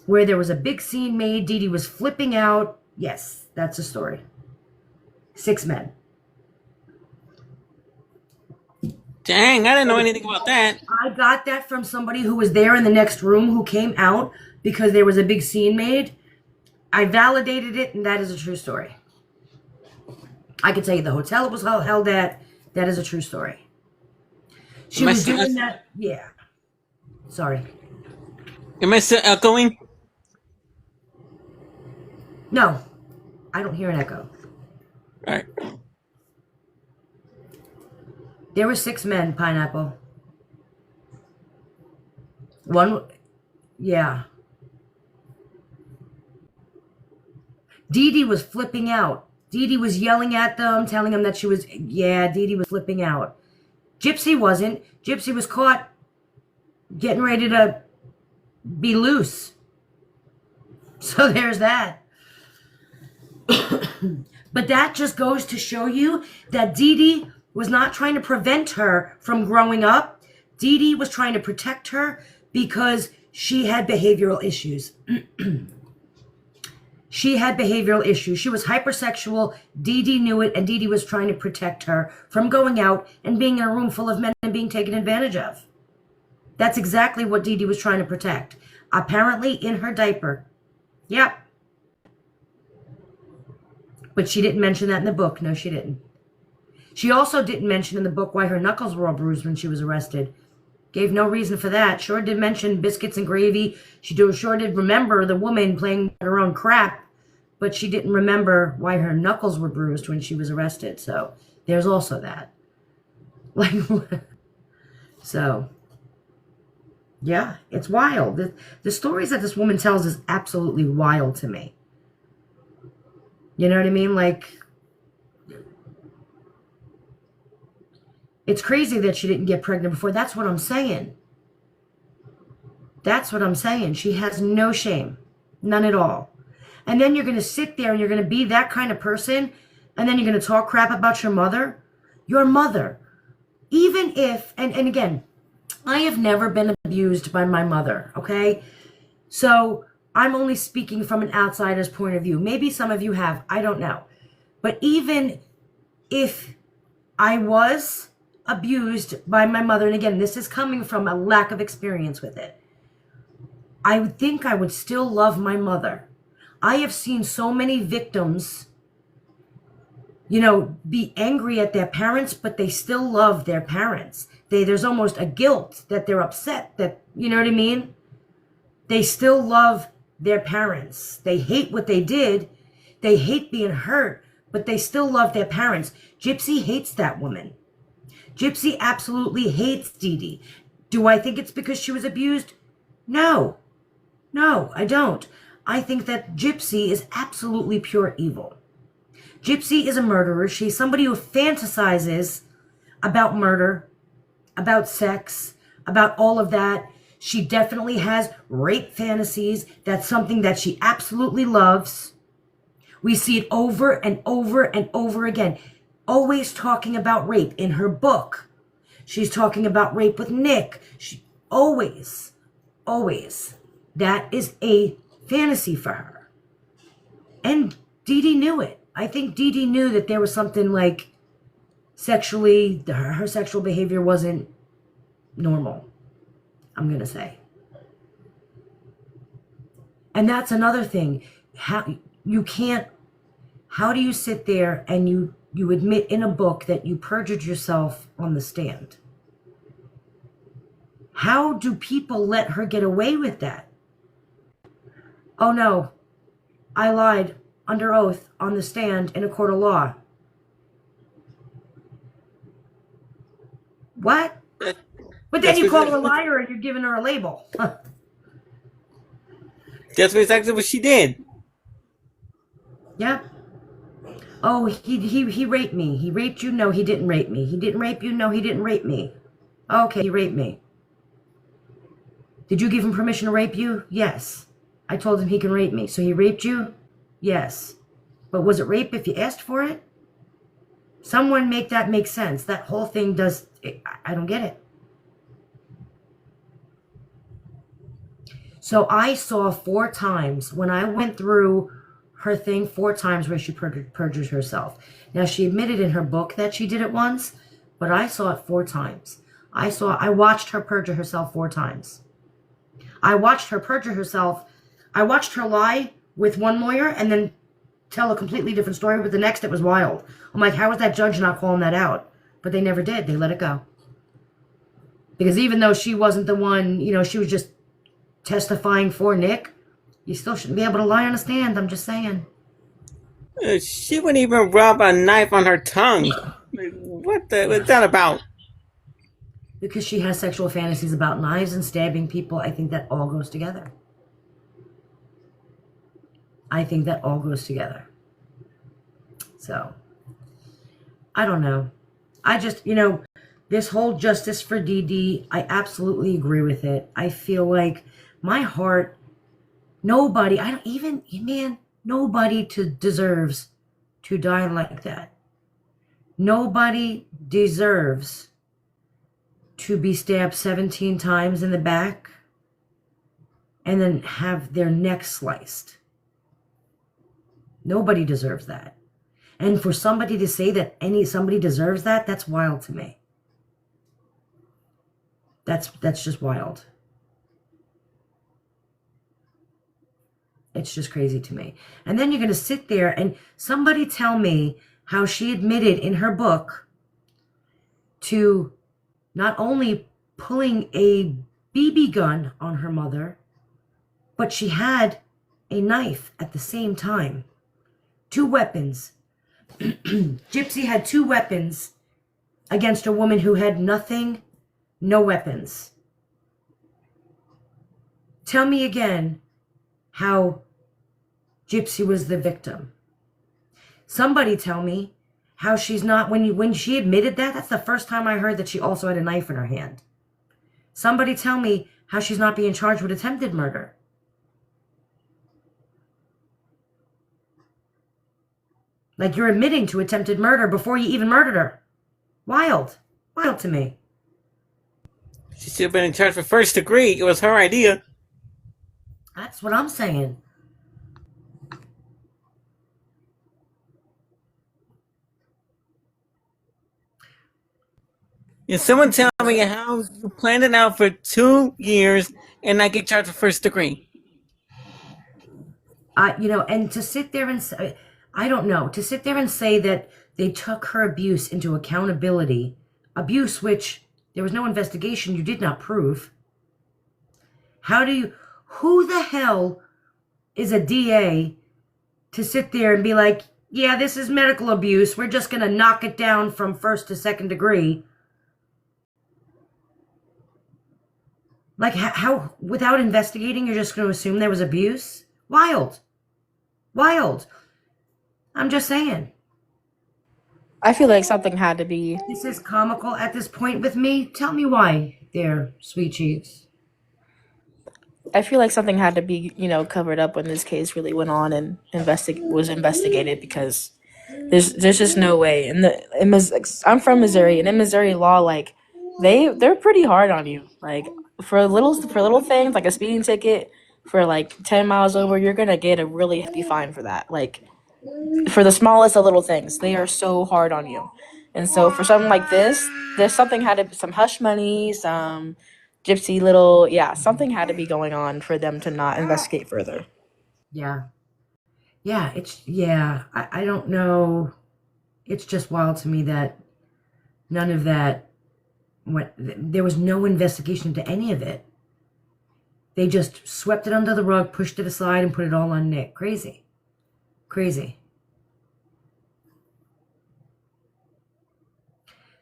where there was a big scene made. Deedee was flipping out. Yes, that's a story. 6 men. Dang, I didn't know anything about that. I got that from somebody who was there in the next room who came out because there was a big scene made. I validated it, and that is a true story. I can tell you the hotel it was held at. That is a true story. She was doing that. Yeah. Sorry. Am I still echoing? No. I don't hear an echo. All right. There were 6 men, Pineapple. One, yeah. Deedee was flipping out. Deedee was yelling at them, telling them that Deedee was flipping out. Gypsy wasn't. Gypsy was caught getting ready to be loose. So there's that. But that just goes to show you that Deedee was not trying to prevent her from growing up. Deedee was trying to protect her because she had behavioral issues. She had behavioral issues. She was hypersexual. Deedee knew it, and Deedee was trying to protect her from going out and being in a room full of men and being taken advantage of. That's exactly what Deedee was trying to protect. Apparently in her diaper. Yep. But she didn't mention that in the book. No, she didn't. She also didn't mention in the book why her knuckles were all bruised when she was arrested. Gave no reason for that. Sure did mention biscuits and gravy. Sure did remember the woman playing with her own crap, but she didn't remember why her knuckles were bruised when she was arrested. So there's also that. Like, so, yeah, it's wild. The stories that this woman tells is absolutely wild to me. You know what I mean? Like, it's crazy that she didn't get pregnant before. That's what I'm saying. That's what I'm saying. She has no shame. None at all. And then you're going to sit there and you're going to be that kind of person, and then you're going to talk crap about your mother. Your mother. Even if, and again, I have never been abused by my mother, okay? So I'm only speaking from an outsider's point of view. Maybe some of you have. I don't know. But even if I was abused by my mother, and again, this is coming from a lack of experience with it, I would think I would still love my mother. I have seen so many victims, you know, be angry at their parents, but they still love their parents. There's almost a guilt that they're upset that, you know what I mean? They still love their parents. They hate what they did. They hate being hurt, but they still love their parents. Gypsy hates that woman. Gypsy absolutely hates Deedee. Do I think it's because she was abused? No. No, I don't. I think that Gypsy is absolutely pure evil. Gypsy is a murderer. She's somebody who fantasizes about murder, about sex, about all of that. She definitely has rape fantasies. That's something that she absolutely loves. We see it over and over and over again. Always talking about rape in her book. She's talking about rape with Nick. She always. That is a fantasy for her. And Deedee knew it. I think Deedee knew that there was something like sexually, her sexual behavior wasn't normal, I'm going to say. And that's another thing. How do you sit there and you admit in a book that you perjured yourself on the stand? How do people let her get away with that? Oh no, I lied under oath on the stand in a court of law. What? But then you call her a liar and you're giving her a label. That's exactly what she did. Yeah. Oh, he raped me. He raped you? No, he didn't rape me. He didn't rape you? No, he didn't rape me. Okay, he raped me. Did you give him permission to rape you? Yes. I told him he can rape me. So he raped you? Yes. But was it rape if you asked for it? Someone make that make sense. That whole thing does... I don't get it. So I saw 4 times when I went through her thing, 4 times where she perjured herself. Now, she admitted in her book that she did it once, but I saw it 4 times. I watched her perjure herself 4 times. I watched her perjure herself. I watched her lie with one lawyer and then tell a completely different story with the next. It was wild. I'm like, how was that judge not calling that out? But they never did. They let it go. Because even though she wasn't the one, you know, she was just testifying for Nick, you still shouldn't be able to lie on a stand. I'm just saying. She wouldn't even rub a knife on her tongue. What's that about? Because she has sexual fantasies about knives and stabbing people. I think that all goes together. I think that all goes together. So, I don't know. I just, you know, this whole justice for Deedee, I absolutely agree with it. I feel like my heart, nobody deserves to die like that. Nobody deserves to be stabbed 17 times in the back and then have their neck sliced. Nobody deserves that. And for somebody to say that somebody deserves that, that's wild to me. That's just wild. It's just crazy to me. And then you're going to sit there and somebody tell me how she admitted in her book to not only pulling a BB gun on her mother, but she had a knife at the same time. 2 weapons. Gypsy had 2 weapons against a woman who had nothing, no weapons. Tell me again how Gypsy was the victim. Somebody tell me how she's not, when she admitted that, that's the first time I heard that she also had a knife in her hand. Somebody tell me how she's not being charged with attempted murder. Like, you're admitting to attempted murder before you even murdered her. Wild. Wild to me. She should have been in charge for first degree. It was her idea. That's what I'm saying. And someone tell me how you planned it out for 2 years and not get charged for first degree. And to sit there and say, I don't know, to sit there and say that they took her abuse into accountability, abuse which there was no investigation, you did not prove. Who the hell is a DA to sit there and be like, yeah, this is medical abuse, we're just going to knock it down from first to second degree? Like, how, without investigating, you're just going to assume there was abuse? Wild. Wild. I'm just saying. I feel like something had to be. This is comical at this point with me. Tell me why, there, sweet cheeks. I feel like something had to be, covered up when this case really went on and was investigated, because there's just no way. I'm from Missouri, and in Missouri law, like they're pretty hard on you. Like for little things like a speeding ticket for like 10 miles over, you're gonna get a really hefty fine for that. Like for the smallest of little things, they are so hard on you. And so for something like this, there's something had to be some hush money, some gypsy little, something had to be going on for them to not investigate further. Yeah. I don't know. It's just wild to me that none of that there was no investigation into any of it. They just swept it under the rug, pushed it aside, and put it all on Nick. Crazy.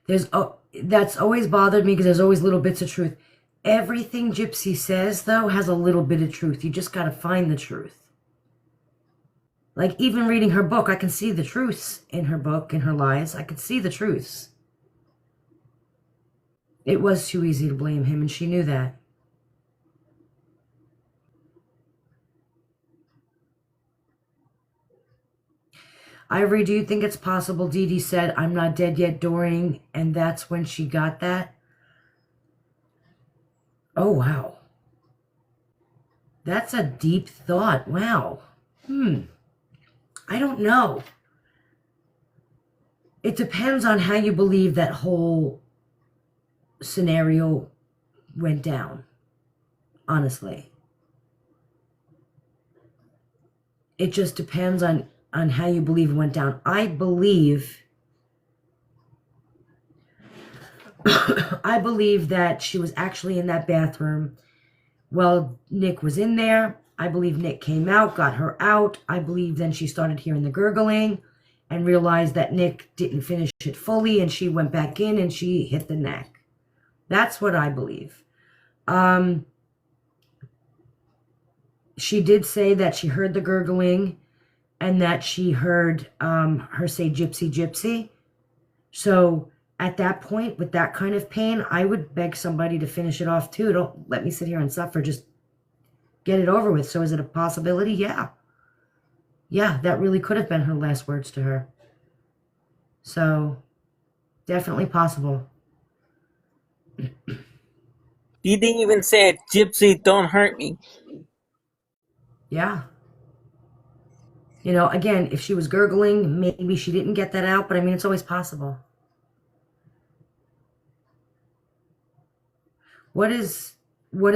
That's always bothered me, because there's always little bits of truth. Everything Gypsy says, though, has a little bit of truth. You just got to find the truth. Like, even reading her book, I can see the truths in her book, in her lies. I could see the truths. It was too easy to blame him, and she knew that. Ivory, do you think it's possible Deedee said, "I'm not dead yet" during, and that's when she got that? Oh, wow. That's a deep thought. Wow. I don't know. It depends on how you believe that whole scenario went down, honestly. It just depends on how you believe it went down. I believe that she was actually in that bathroom while Nick was in there. I believe Nick came out, got her out. I believe then she started hearing the gurgling and realized that Nick didn't finish it fully, and she went back in and she hit the neck. That's what I believe. She did say that she heard the gurgling and that she heard her say "gypsy, gypsy." So at that point, with that kind of pain, I would beg somebody to finish it off too. Don't let me sit here and suffer. Just get it over with. So is it a possibility? Yeah. Yeah, that really could have been her last words to her. So definitely possible. You didn't even say, "Gypsy, don't hurt me." Yeah. You know, again, if she was gurgling, maybe she didn't get that out, but I mean, it's always possible. What does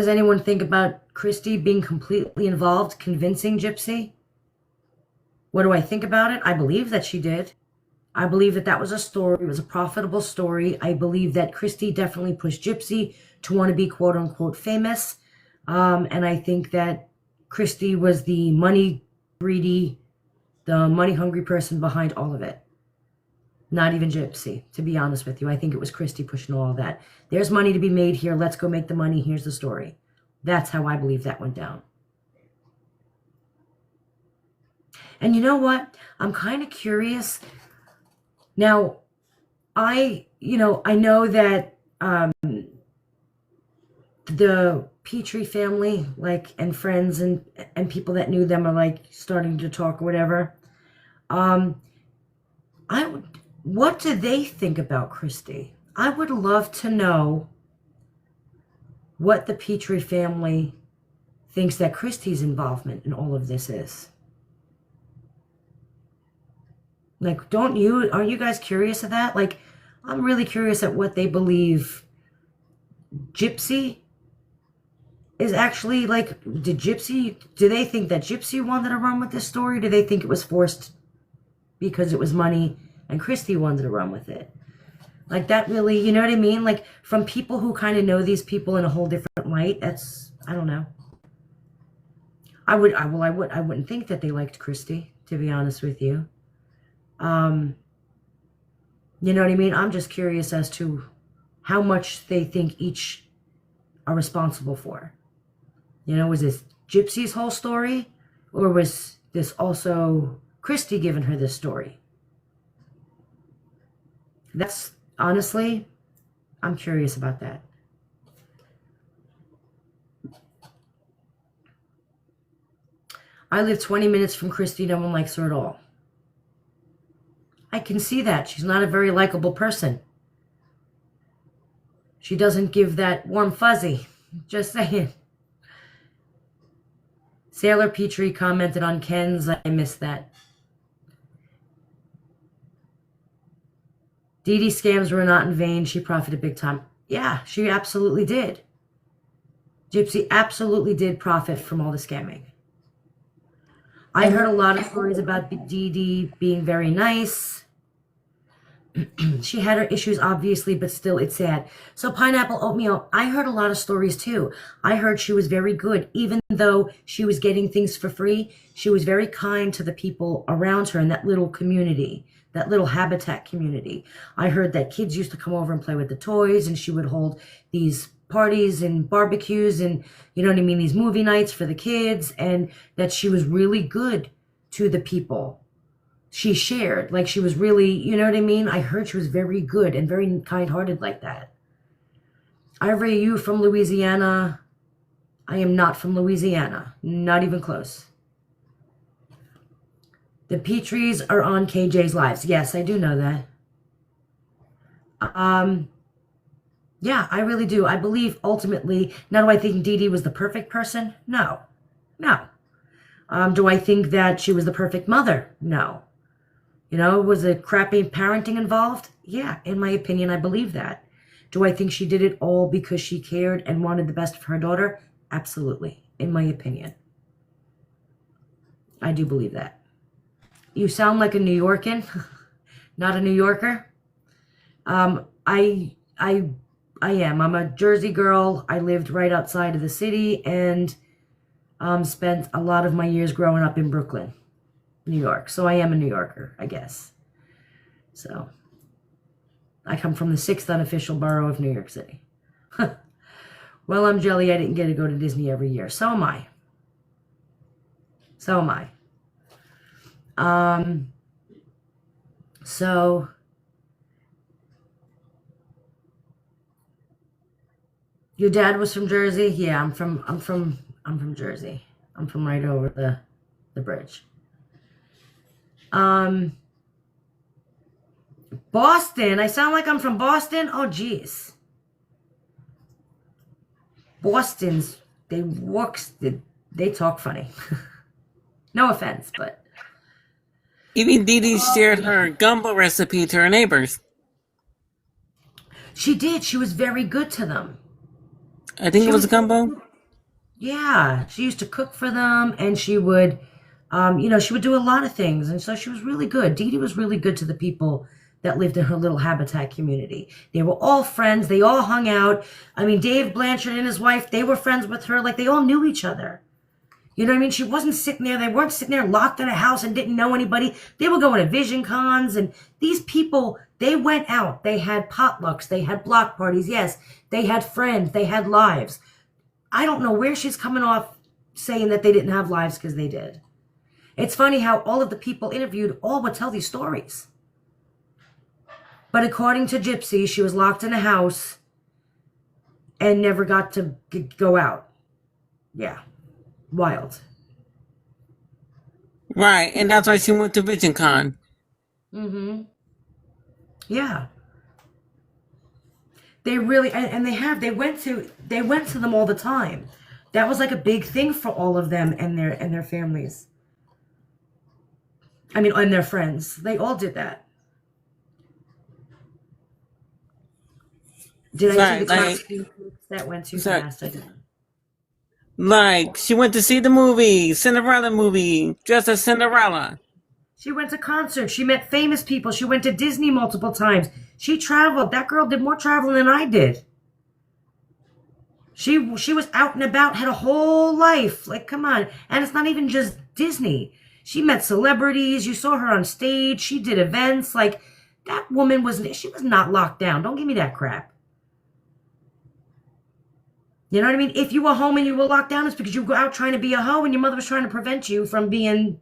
anyone think about Christy being completely involved, convincing Gypsy? What do I think about it? I believe that she did. I believe that that was a story. It was a profitable story. I believe that Christy definitely pushed Gypsy to want to be quote unquote famous. And I think that Christy was the money greedy, the money hungry person behind all of it. Not even Gypsy, to be honest with you. I think it was Christy pushing all of that. There's money to be made here. Let's go make the money. Here's the story. That's how I believe that went down. And you know what? I'm kind of curious. Now, I know that the Petrie family, like, and friends and people that knew them are like starting to talk or whatever. What do they think about Christy? I would love to know what the Petrie family thinks that Christy's involvement in all of this is. Like, aren't you guys curious of that? Like, I'm really curious at what they believe Gypsy is actually, like, do they think that Gypsy wanted to run with this story? Do they think it was forced because it was money and Christy wanted to run with it? Like, that really, you know what I mean? Like, from people who kind of know these people in a whole different light, that's, I don't know. I wouldn't think that they liked Christy, to be honest with you. You know what I mean? I'm just curious as to how much they think each are responsible for. You know, was this Gypsy's whole story? Or was this also Christy giving her this story? That's, honestly, I'm curious about that. I live 20 minutes from Christy. No one likes her at all. I can see that. She's not a very likable person. She doesn't give that warm fuzzy. Just saying. Sailor Petrie commented on Ken's. I missed that. Deedee scams were not in vain. She profited big time. Yeah, she absolutely did. Gypsy absolutely did profit from all the scamming. I heard a lot of stories about Deedee being very nice. She had her issues, obviously, but still, it's sad. So Pineapple Oatmeal, I heard a lot of stories, too. I heard she was very good. Even though she was getting things for free, she was very kind to the people around her in that little community, that little habitat community. I heard that kids used to come over and play with the toys, and she would hold these parties and barbecues and, you know what I mean, these movie nights for the kids, and that she was really good to the people she shared. Like, she was really, you know what I mean? I heard she was very good and very kind-hearted like that. Ivory, are you from Louisiana? I am not from Louisiana. Not even close. The Petries are on KJ's lives. Yes, I do know that. Yeah, I really do. I believe ultimately, now do I think Deedee was the perfect person? No. No. Do I think that she was the perfect mother? No. You know, was it crappy parenting involved? Yeah, in my opinion, I believe that. Do I think she did it all because she cared and wanted the best for her daughter? Absolutely, in my opinion. I do believe that. You sound like a New Yorkan, not a New Yorker. I am. I'm a Jersey girl. I lived right outside of the city and spent a lot of my years growing up in Brooklyn, New York. So I am a New Yorker, I guess. So I come from the 6th unofficial borough of New York City. Well, I'm jelly I didn't get to go to Disney every year. So am I. So am I. So your dad was from Jersey? Yeah, I'm from Jersey. I'm from right over the bridge. Boston. I sound like I'm from Boston? Oh, geez. Boston's, they talk funny. No offense, but. Even Deedee shared her gumbo recipe to her neighbors. She did. She was very good to them. I think it was a gumbo. Yeah. She used to cook for them, and she would She would do a lot of things, and so she was really good. Deedee was really good to the people that lived in her little habitat community. They were all friends. They all hung out. I mean, Dave Blanchard and his wife, they were friends with her. Like, they all knew each other. You know what I mean? She wasn't sitting there. They weren't sitting there locked in a house and didn't know anybody. They were going to vision cons, and these people, they went out. They had potlucks. They had block parties. Yes, they had friends. They had lives. I don't know where she's coming off saying that they didn't have lives, because they did. It's funny how all of the people interviewed all would tell these stories. But according to Gypsy, she was locked in a house and never got to go out. Yeah. Wild. Right, and that's why she went to VisionCon. Mm-hmm. Yeah. They really, and they went to them all the time. That was like a big thing for all of them and their families. I mean, and their friends. They all did that. Did I see the costume? That went too fast. I didn't. Like, she went to see the movie, Cinderella movie, dressed as Cinderella. She went to concerts. She met famous people. She went to Disney multiple times. She traveled. That girl did more traveling than I did. She was out and about, had a whole life. Like, come on. And it's not even just Disney. She met celebrities. You saw her on stage. She did events. Like, that woman was not locked down. Don't give me that crap. You know what I mean? If you were home and you were locked down, it's because you were out trying to be a hoe and your mother was trying to prevent you from being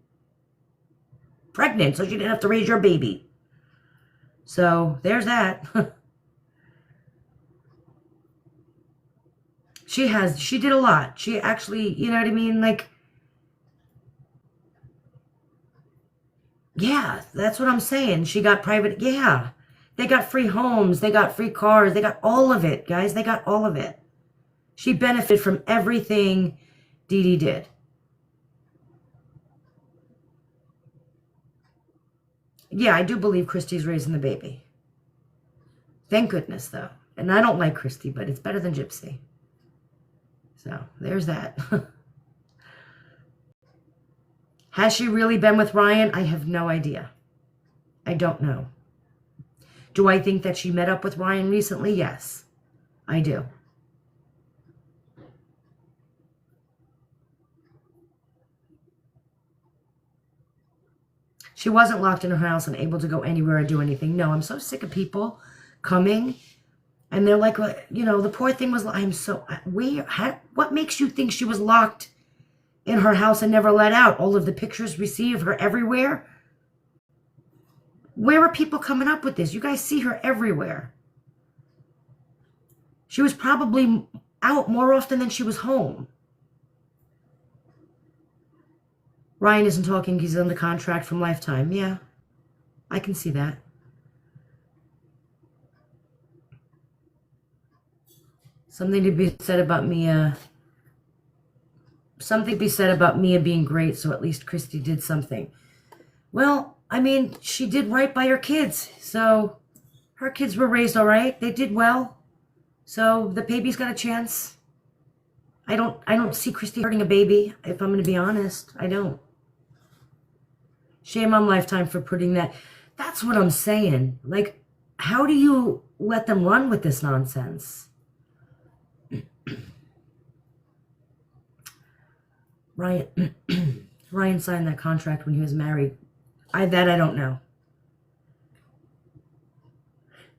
pregnant so she didn't have to raise your baby. So there's that. She did a lot. She actually, you know what I mean? Like, yeah, that's what I'm saying. She got private, yeah. They got free homes. They got free cars. They got all of it, guys. They got all of it. She benefited from everything Deedee did. Yeah, I do believe Christy's raising the baby. Thank goodness, though. And I don't like Christy, but it's better than Gypsy. So, there's that. Has she really been with Ryan? I have no idea. I don't know. Do I think that she met up with Ryan recently? Yes, I do. She wasn't locked in her house and able to go anywhere or do anything. No, I'm so sick of people coming and they're like, the poor thing was, what makes you think she was locked in her house and never let out? All of the pictures we see of her everywhere. Where are people coming up with this? You guys see her everywhere. She was probably out more often than she was home. Ryan isn't talking. He's under contract from Lifetime. Yeah, I can see that. Something to be said about Mia. Something to be said about Mia being great, so at least Christy did something. Well, I mean, she did right by her kids. So her kids were raised all right. They did well. So the baby's got a chance. I don't see Christy hurting a baby, if I'm going to be honest. I don't. Shame on Lifetime for putting that. That's what I'm saying. Like, how do you let them run with this nonsense? Ryan signed that contract when he was married. I don't know.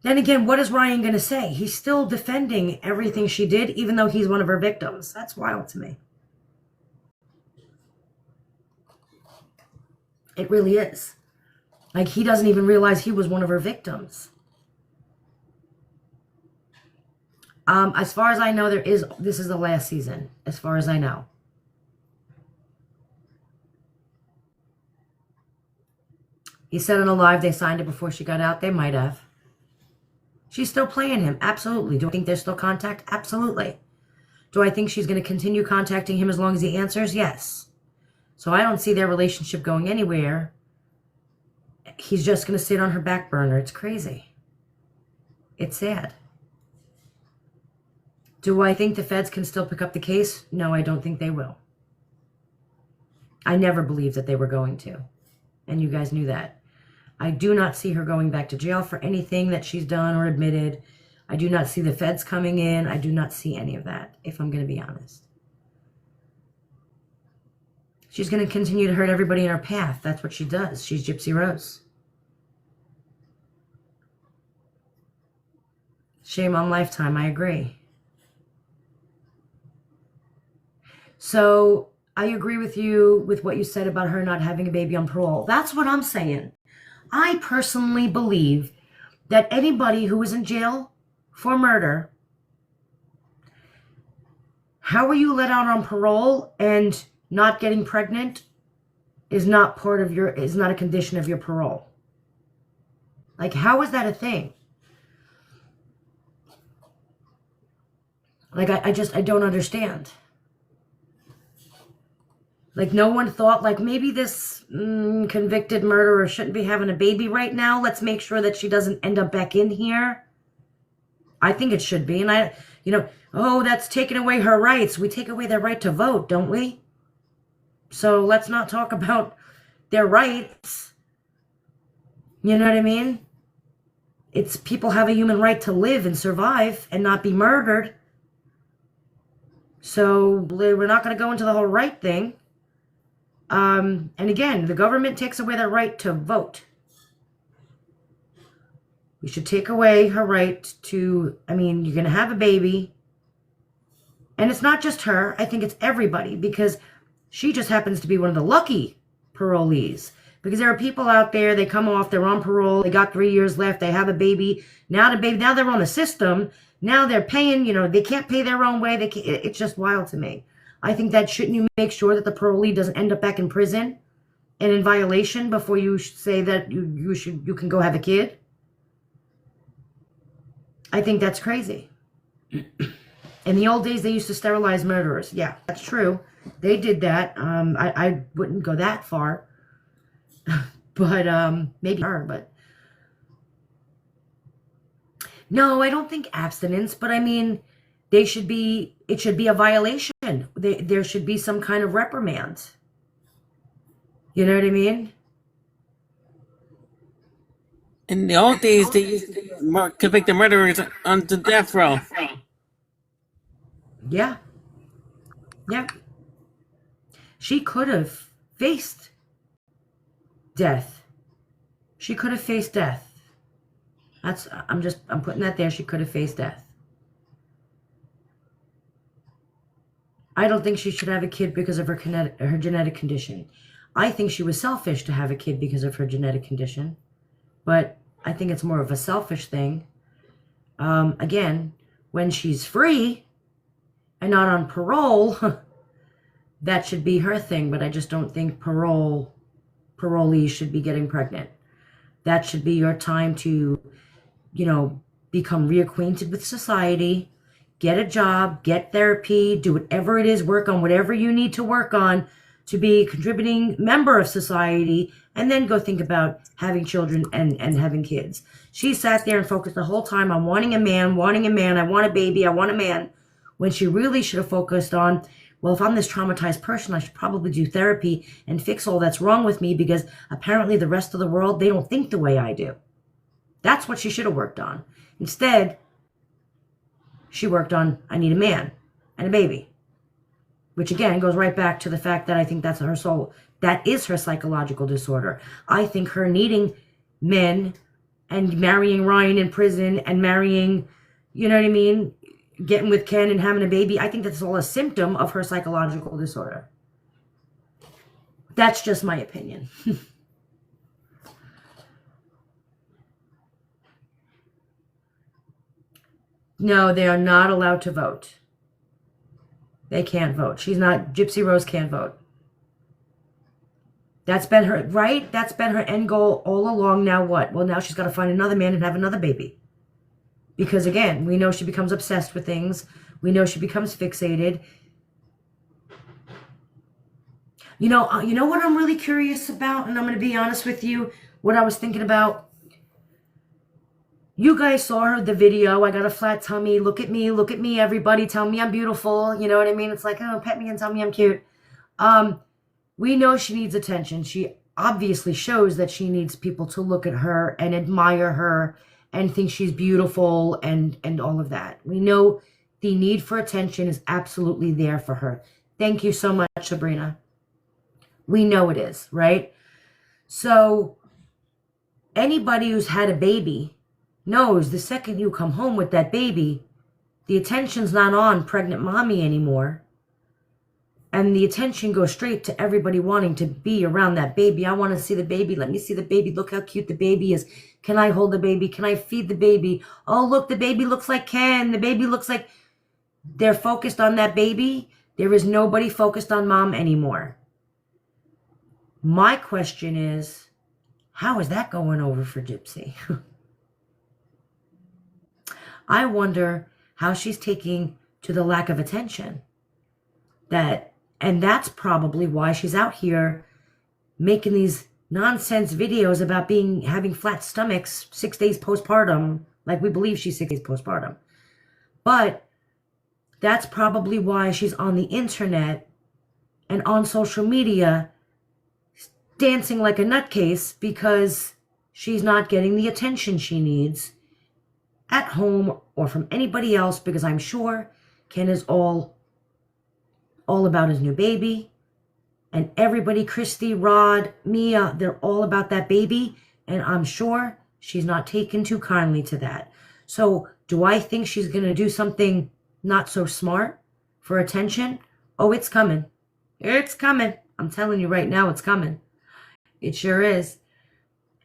Then again, what is Ryan going to say? He's still defending everything she did, even though he's one of her victims. That's wild to me. It really is. Like, he doesn't even realize he was one of her victims. As far as I know, this is the last season, as far as I know. He said on a live they signed it before she got out. They might have. She's still playing him. Absolutely. Do I think there's still contact? Absolutely. Do I think she's going to continue contacting him as long as he answers? Yes. So I don't see their relationship going anywhere. He's just going to sit on her back burner. It's crazy. It's sad. Do I think the feds can still pick up the case? No, I don't think they will. I never believed that they were going to. And you guys knew that. I do not see her going back to jail for anything that she's done or admitted. I do not see the feds coming in. I do not see any of that, if I'm going to be honest. She's going to continue to hurt everybody in her path. That's what she does. She's Gypsy Rose. Shame on Lifetime, I agree. So I agree with you with what you said about her not having a baby on parole. That's what I'm saying. I personally believe that anybody who is in jail for murder, how are you let out on parole and not getting pregnant is not a condition of your parole. Like, how is that a thing? Like, I don't understand. Like, no one thought, like, maybe this convicted murderer shouldn't be having a baby right now. Let's make sure that she doesn't end up back in here. I think it should be. And that's taking away her rights. We take away their right to vote, don't we? So let's not talk about their rights. You know what I mean? It's people have a human right to live and survive and not be murdered. So we're not going to go into the whole right thing. And again, the government takes away their right to vote. We should take away her right to, you're going to have a baby. And it's not just her. I think it's everybody, because she just happens to be one of the lucky parolees. Because there are people out there, they come off, they're on parole, they got 3 years left, they have a baby. Now they're on the system. Now they're paying, they can't pay their own way. It's just wild to me. I think that shouldn't you make sure that the parolee doesn't end up back in prison and in violation before you say that you can go have a kid? I think that's crazy. In the old days, they used to sterilize murderers. Yeah, that's true. They did that. I wouldn't go that far. But maybe but no, I don't think abstinence, but it should be a violation. There should be some kind of reprimand. You know what I mean? In the old days, they used to convict the murderers onto death row. Yeah. Yeah. She could have faced death. She could have faced death. I'm putting that there. She could have faced death. I don't think she should have a kid because of her genetic condition. I think she was selfish to have a kid because of her genetic condition. But I think it's more of a selfish thing. Again, when she's free and not on parole, that should be her thing. But I just don't think parolees should be getting pregnant. That should be your time to, become reacquainted with society, get a job, get therapy, do whatever it is, work on whatever you need to work on to be a contributing member of society, and then go think about having children and having kids. She sat there and focused the whole time on wanting a man, I want a baby, I want a man, when she really should have focused on, well, if I'm this traumatized person, I should probably do therapy and fix all that's wrong with me, because apparently the rest of the world, they don't think the way I do. That's what she should have worked on. Instead, she worked on, I need a man and a baby. Which again goes right back to the fact that I think that's her soul. That is her psychological disorder. I think her needing men and marrying Ryan in prison and marrying, getting with Ken and having a baby, I think that's all a symptom of her psychological disorder. That's just my opinion. No, they are not allowed to vote. They can't vote. Gypsy Rose can't vote. That's been her, right? That's been her end goal all along. Now what? Well, now she's got to find another man and have another baby. Because again, we know she becomes obsessed with things. We know she becomes fixated. You know what I'm really curious about? And I'm going to be honest with you, what I was thinking about. You guys saw the video. I got a flat tummy. Look at me, everybody. Tell me I'm beautiful. You know what I mean? It's like, oh, pet me and tell me I'm cute. We know she needs attention. She obviously shows that she needs people to look at her and admire her and think she's beautiful and all of that. We know the need for attention is absolutely there for her. Thank you so much, Sabrina. We know it is, right? So anybody who's had a baby knows the second you come home with that baby, the attention's not on pregnant mommy anymore. And the attention goes straight to everybody wanting to be around that baby. I want to see the baby. Let me see the baby. Look how cute the baby is. Can I hold the baby? Can I feed the baby? Oh, look, the baby looks like Ken. The baby looks like... They're focused on that baby. There is nobody focused on mom anymore. My question is, how is that going over for Gypsy? I wonder how she's taking to the lack of attention. And that's probably why she's out here making these nonsense videos about having flat stomachs 6 days postpartum, like we believe she's 6 days postpartum. But that's probably why she's on the internet and on social media dancing like a nutcase, because she's not getting the attention she needs at home or from anybody else, because I'm sure Ken is all about his new baby, and everybody, Christy, Rod, Mia, they're all about that baby, and I'm sure she's not taken too kindly to that. So do I think she's going to do something not so smart for attention? Oh, it's coming. It's coming. I'm telling you right now, it's coming. It sure is.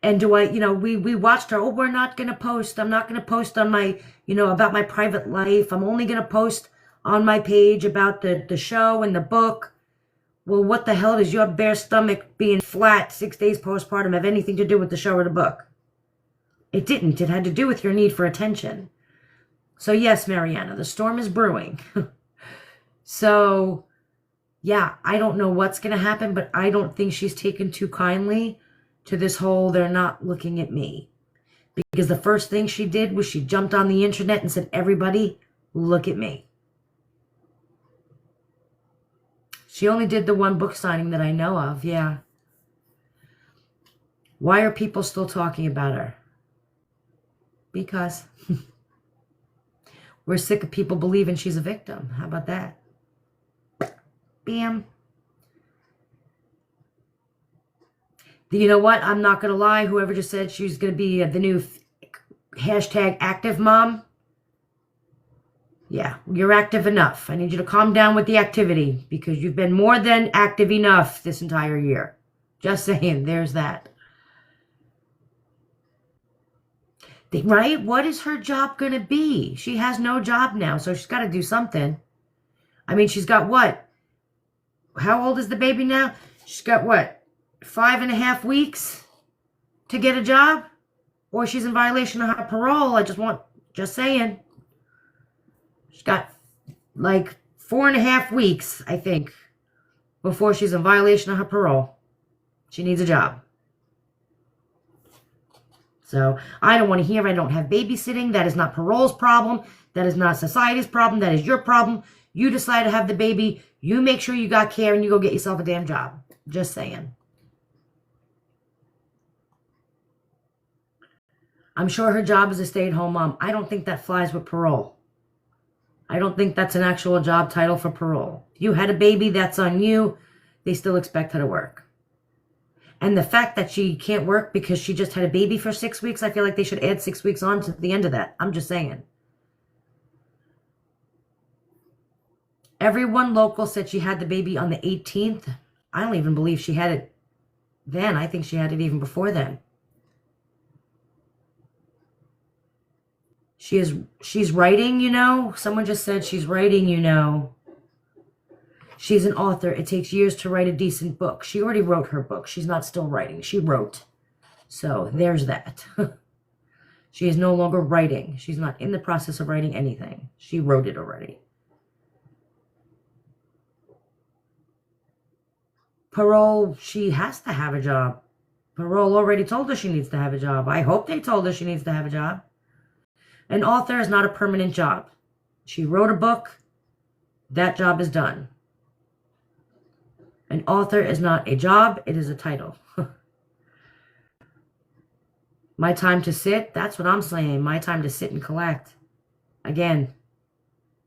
And do I, we watched her, oh, we're not going to post. I'm not going to post on my, about my private life. I'm only going to post on my page about the show and the book. Well, what the hell does your bare stomach being flat 6 days postpartum have anything to do with the show or the book? It didn't. It had to do with your need for attention. So yes, Mariana, the storm is brewing. So yeah, I don't know what's going to happen, but I don't think she's taken too kindly to this whole they're not looking at me. Because the first thing she did was she jumped on the internet and said, everybody, look at me. She only did the one book signing that I know of, yeah. Why are people still talking about her? Because we're sick of people believing she's a victim. How about that? Bam. You know what? I'm not going to lie. Whoever just said she was going to be the new hashtag active mom. Yeah, you're active enough. I need you to calm down with the activity, because you've been more than active enough this entire year. Just saying, there's that. Right? What is her job going to be? She has no job now, so she's got to do something. I mean, she's got what? How old is the baby now? She's got what? 5.5 weeks to get a job? Or she's in violation of her parole. Just saying. She's got like 4.5 weeks, I think, before she's in violation of her parole. She needs a job. So I don't want to hear I don't have babysitting. That is not parole's problem. That is not society's problem. That is your problem. You decide to have the baby. You make sure you got care and you go get yourself a damn job. Just saying. I'm sure her job is a stay-at-home mom. I don't think that flies with parole. I don't think that's an actual job title for parole. You had a baby, that's on you. They still expect her to work. And the fact that she can't work because she just had a baby for 6 weeks, I feel like they should add 6 weeks on to the end of that. I'm just saying. Everyone local said she had the baby on the 18th. I don't even believe she had it then. I think she had it even before then. She's writing, Someone just said she's writing, She's an author. It takes years to write a decent book. She already wrote her book. She's not still writing. She wrote. So there's that. She is no longer writing. She's not in the process of writing anything. She wrote it already. Parole, she has to have a job. Parole already told her she needs to have a job. I hope they told her she needs to have a job. An author is not a permanent job. She wrote a book. That job is done. An author is not a job, it is a title. My time to sit, that's what I'm saying. My time to sit and collect. Again,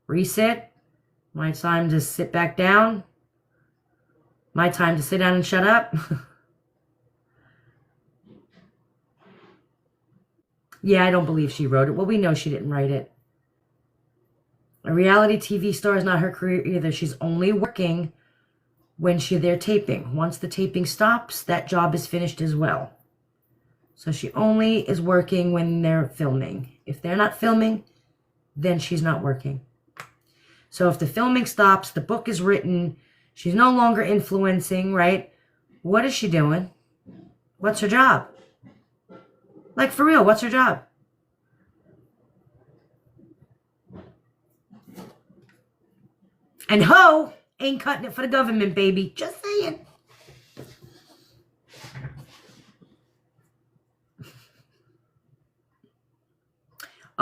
resit. My time to sit back down. My time to sit down and shut up. Yeah, I don't believe she wrote it. Well, we know she didn't write it. A reality TV star is not her career either. She's only working when they're taping. Once the taping stops, that job is finished as well. So she only is working when they're filming. If they're not filming, then she's not working. So if the filming stops, the book is written, she's no longer influencing, right? What is she doing? What's her job? Like, for real, what's her job? And ho ain't cutting it for the government, baby. Just saying.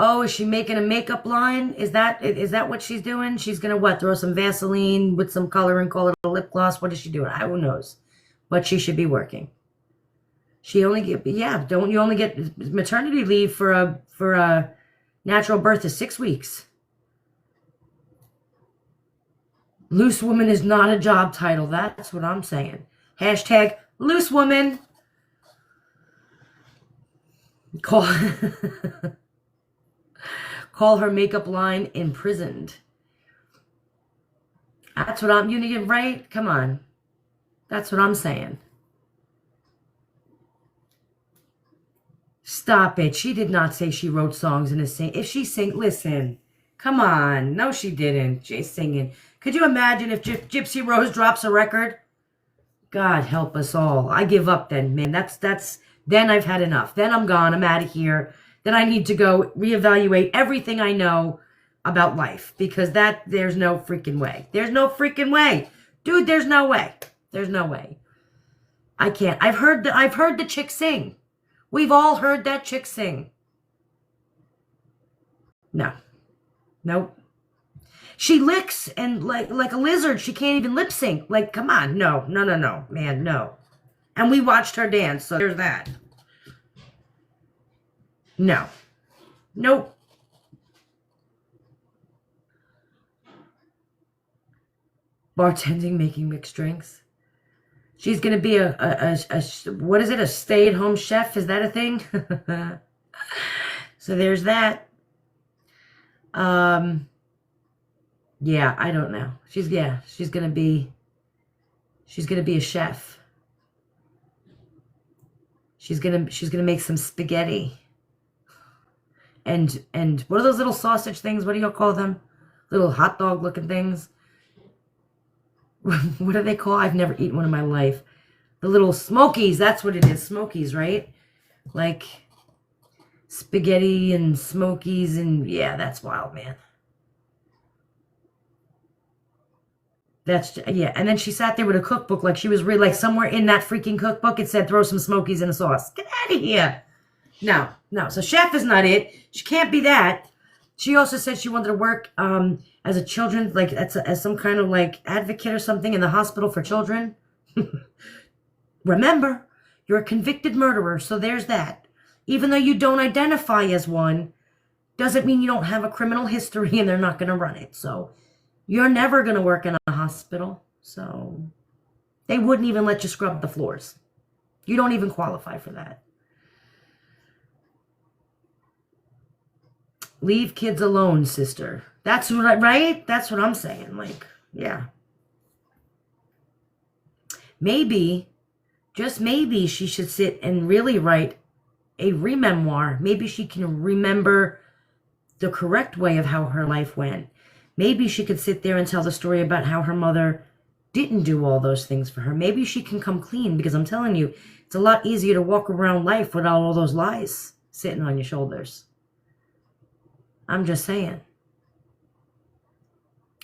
Oh, is she making a makeup line? Is that what she's doing? She's going to what? Throw some Vaseline with some color and call it a lip gloss? What is she doing? Who knows? But she should be working. She only get, don't you only get maternity leave for a natural birth is 6 weeks. Loose woman is not a job title. That's what I'm saying. Hashtag loose woman. Call her makeup line imprisoned. That's what I'm, right? Come on. That's what I'm saying. Stop it. She did not say she wrote songs in a sing. If she listen, come on. No, she didn't. She's singing. Could you imagine if Gypsy Rose drops a record? God help us all. I give up then, man. Then I've had enough. Then I'm gone. I'm out of here. Then I need to go reevaluate everything I know about life because there's no freaking way. There's no freaking way. Dude, there's no way. There's no way. I can't. I've heard the chick sing. We've all heard that chick sing. No. Nope. She licks and like a lizard. She can't even lip sync. Like, come on. No, man, no. And we watched her dance, so there's that. No. Nope. Bartending, making mixed drinks. She's going to be what is it? A stay-at-home chef? Is that a thing? So there's that. Yeah, I don't know. She's going to be a chef. She's going to make some spaghetti. And what are those little sausage things? What do you call them? Little hot dog looking things. What do they call? I've never eaten one in my life. The little Smokies. That's what it is. Smokies, right? Like spaghetti and Smokies. And yeah, that's wild, man. Yeah. And then she sat there with a cookbook like she was really like somewhere in that freaking cookbook. It said throw some Smokies in a sauce. Get out of here. No. So chef is not it. She can't be that. She also said she wanted to work as a children, like as some kind of like advocate or something in the hospital for children. Remember, you're a convicted murderer, so there's that. Even though you don't identify as one, doesn't mean you don't have a criminal history and they're not going to run it. So you're never going to work in a hospital. So they wouldn't even let you scrub the floors. You don't even qualify for that. Leave kids alone, sister. That's right? That's what I'm saying. Like, yeah. Maybe, just maybe, she should sit and really write a rememoir. Maybe she can remember the correct way of how her life went. Maybe she could sit there and tell the story about how her mother didn't do all those things for her. Maybe she can come clean because I'm telling you, it's a lot easier to walk around life without all those lies sitting on your shoulders. I'm just saying.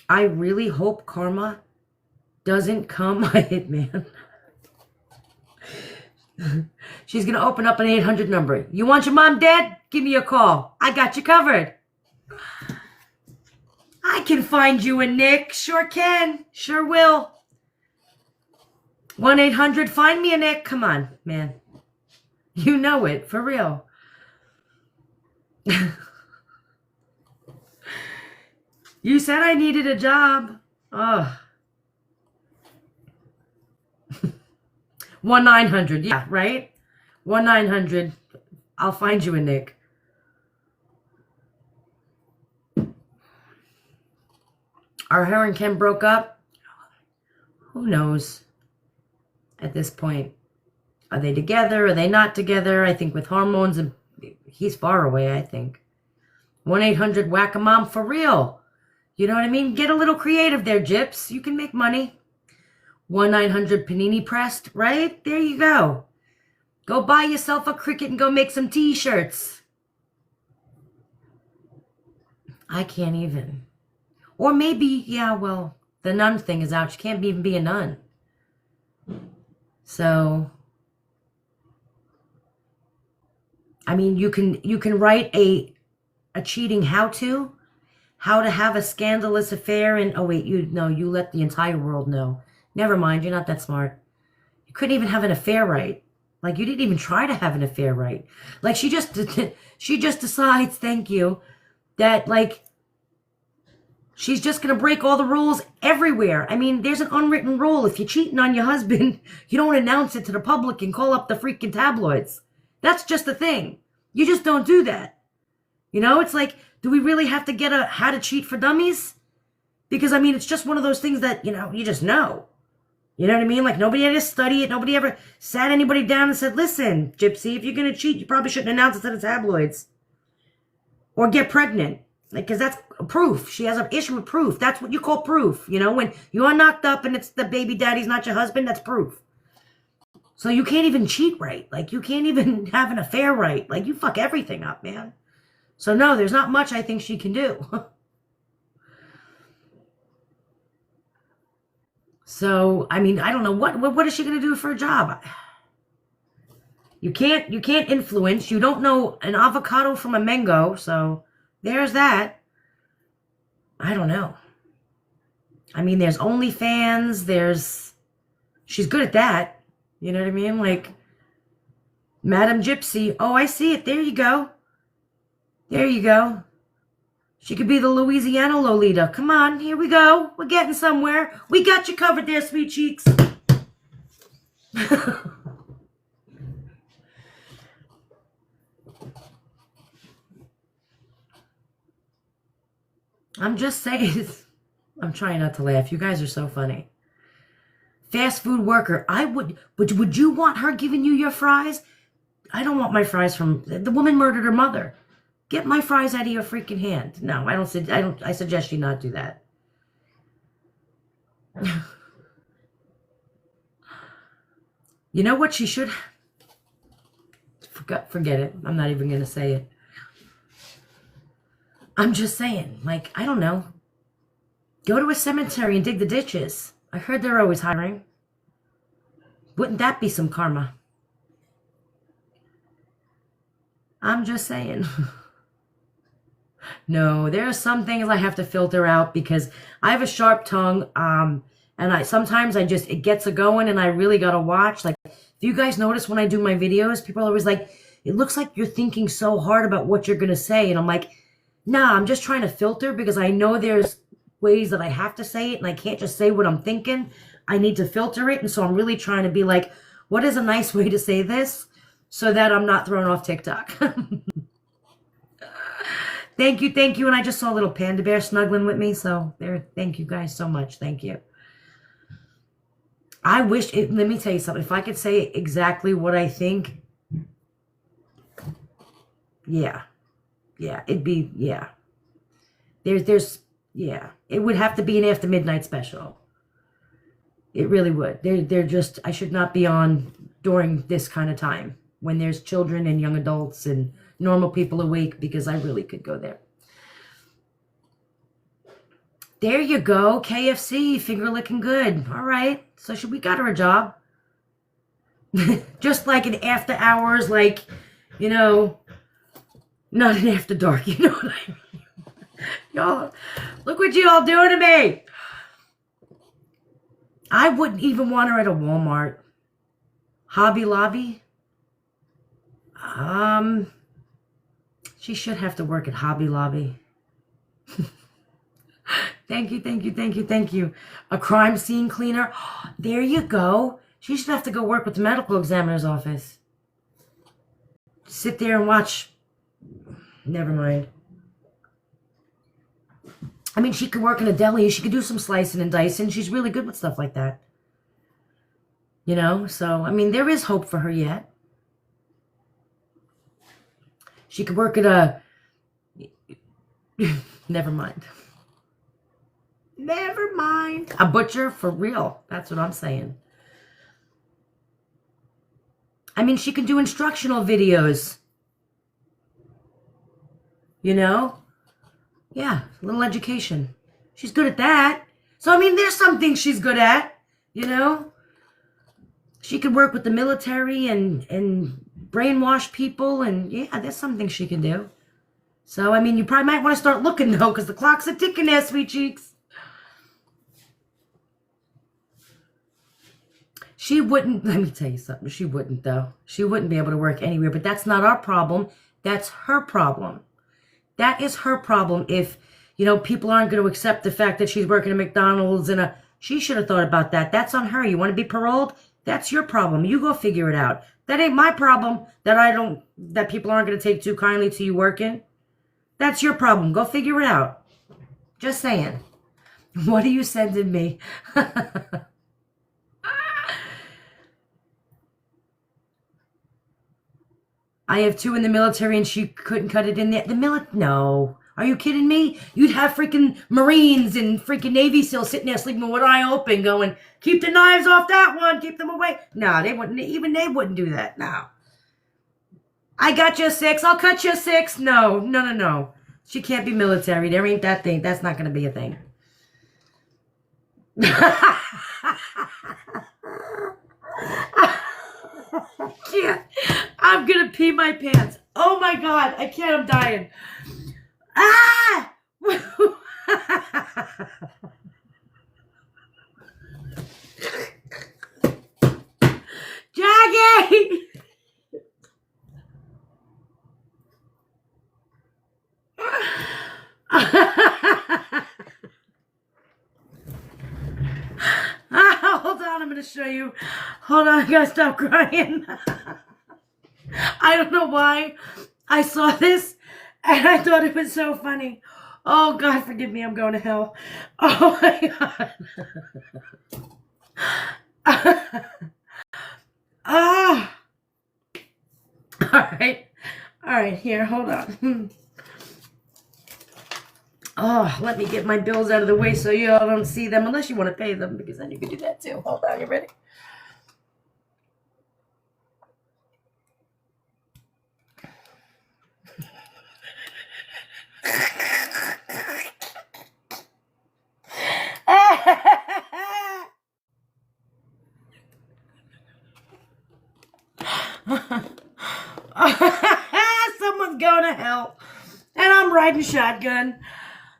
I really hope karma doesn't come. I hit, man. She's going to open up an 800 number. You want your mom dead? Give me a call. I got you covered. I can find you a Nick. Sure can. Sure will. 1-800 find me a Nick. Come on, man. You know it, for real. You said I needed a job. Oh. 1-900, yeah, right? 1-900. I'll find you a Nick. Are her and Ken broke up? Who knows at this point? Are they together? Are they not together? I think with hormones, and he's far away, I think. 1-800 whack-a-mom for real. You know what I mean? Get a little creative there, Gyps. You can make money. 1-900 panini pressed, right? There you go. Go buy yourself a Cricut and go make some t-shirts. I can't even. Or maybe, yeah, well, the nun thing is out. She can't even be a nun. So, I mean, you can write a cheating how-to have a scandalous affair, and oh wait, you let the entire world know. Never mind, you're not that smart. You couldn't even have an affair right. Like, you didn't even try to have an affair right. Like, she just decides, thank you, that like she's just gonna break all the rules everywhere. I mean, there's an unwritten rule. If you're cheating on your husband, you don't announce it to the public and call up the freaking tabloids. That's just the thing. You just don't do that. You know, it's like, do we really have to get a how to cheat for dummies? Because, I mean, it's just one of those things that, you just know. You know what I mean? Like, nobody had to study it. Nobody ever sat anybody down and said, listen, Gypsy, if you're going to cheat, you probably shouldn't announce it to the tabloids. Or get pregnant. Like, because that's proof. She has an issue with proof. That's what you call proof. You know, when you are knocked up and it's the baby daddy's not your husband, that's proof. So you can't even cheat right. Like, you can't even have an affair right. Like, you fuck everything up, man. So, no, there's not much I think she can do. So, I mean, I don't know. What is she going to do for a job? You can't influence. You don't know an avocado from a mango. So, there's that. I don't know. I mean, there's OnlyFans. She's good at that. You know what I mean? Like, Madam Gypsy. Oh, I see it. There you go. There you go. She could be the Louisiana Lolita. Come on, here we go. We're getting somewhere. We got you covered there, sweet cheeks. I'm just saying. I'm trying not to laugh. You guys are so funny. Fast food worker. Would you want her giving you your fries? I don't want my fries from the woman murdered her mother. Get my fries out of your freaking hand. No, I suggest you not do that. You know what she should? Forget it. I'm not even going to say it. I'm just saying, like, I don't know. Go to a cemetery and dig the ditches. I heard they're always hiring. Wouldn't that be some karma? I'm just saying. No, there are some things I have to filter out because I have a sharp tongue, and sometimes it gets a going, and I really gotta watch. Like, if you guys notice when I do my videos, people are always like, it looks like you're thinking so hard about what you're gonna say, and I'm like, nah, I'm just trying to filter because I know there's ways that I have to say it, and I can't just say what I'm thinking. I need to filter it, and so I'm really trying to be like, what is a nice way to say this so that I'm not thrown off TikTok? Thank you. And I just saw a little panda bear snuggling with me. So there, thank you guys so much. Thank you. Let me tell you something. If I could say exactly what I think, yeah, it'd be, yeah. It would have to be an after midnight special. It really would. I should not be on during this kind of time when there's children and young adults and normal people awake, because I really could go there. There you go. KFC, finger licking good. All right. So we got her a job. Just like an after hours, like, not an after dark. You know what I mean? Y'all, look what you all doing to me. I wouldn't even want her at a Walmart. Hobby Lobby? She should have to work at Hobby Lobby. Thank you, thank you, thank you, thank you. A crime scene cleaner? There you go. She should have to go work with the medical examiner's office. Sit there and watch. Never mind. I mean, she could work in a deli. She could do some slicing and dicing. She's really good with stuff like that. You know? So, I mean, there is hope for her yet. She could work at a... Never mind. Never mind. A butcher for real. That's what I'm saying. I mean, she can do instructional videos. You know? Yeah, a little education. She's good at that. So, I mean, there's some things she's good at, you know? She could work with the military and brainwash people, and yeah, there's something she can do. So, I mean, you probably might want to start looking, though, because the clock's a ticking there, sweet cheeks. She wouldn't, let me tell you something, she wouldn't, though. She wouldn't be able to work anywhere, but that's not our problem. That's her problem. That is her problem if, you know, people aren't going to accept the fact that she's working at McDonald's and she should have thought about that. That's on her. You want to be paroled? That's your problem. You go figure it out. That ain't my problem that people aren't going to take too kindly to you working. That's your problem. Go figure it out. Just saying. What are you sending me? I have 2 in the military and she couldn't cut it in there. No. Are you kidding me? You'd have freaking Marines and freaking Navy SEALs sitting there sleeping with one eye open going, keep the knives off that one. Keep them away. No, they wouldn't. Even they wouldn't do that. No. I got you 6. I'll cut you 6. No. She can't be military. There ain't that thing. That's not going to be a thing. Can't. I'm gonna pee my pants. Oh my god, I can't. I'm dying. Ah! Jackie! Hold on, I'm gonna show you. Hold on, I gotta stop crying. I don't know why I saw this and I thought it was so funny. Oh God, forgive me, I'm going to hell. Oh my God. Ah. All right, here, hold on. Oh, let me get my bills out of the way so you all don't see them, unless you want to pay them, because then you can do that too. Hold on, you ready? Someone's going to hell. And I'm riding shotgun.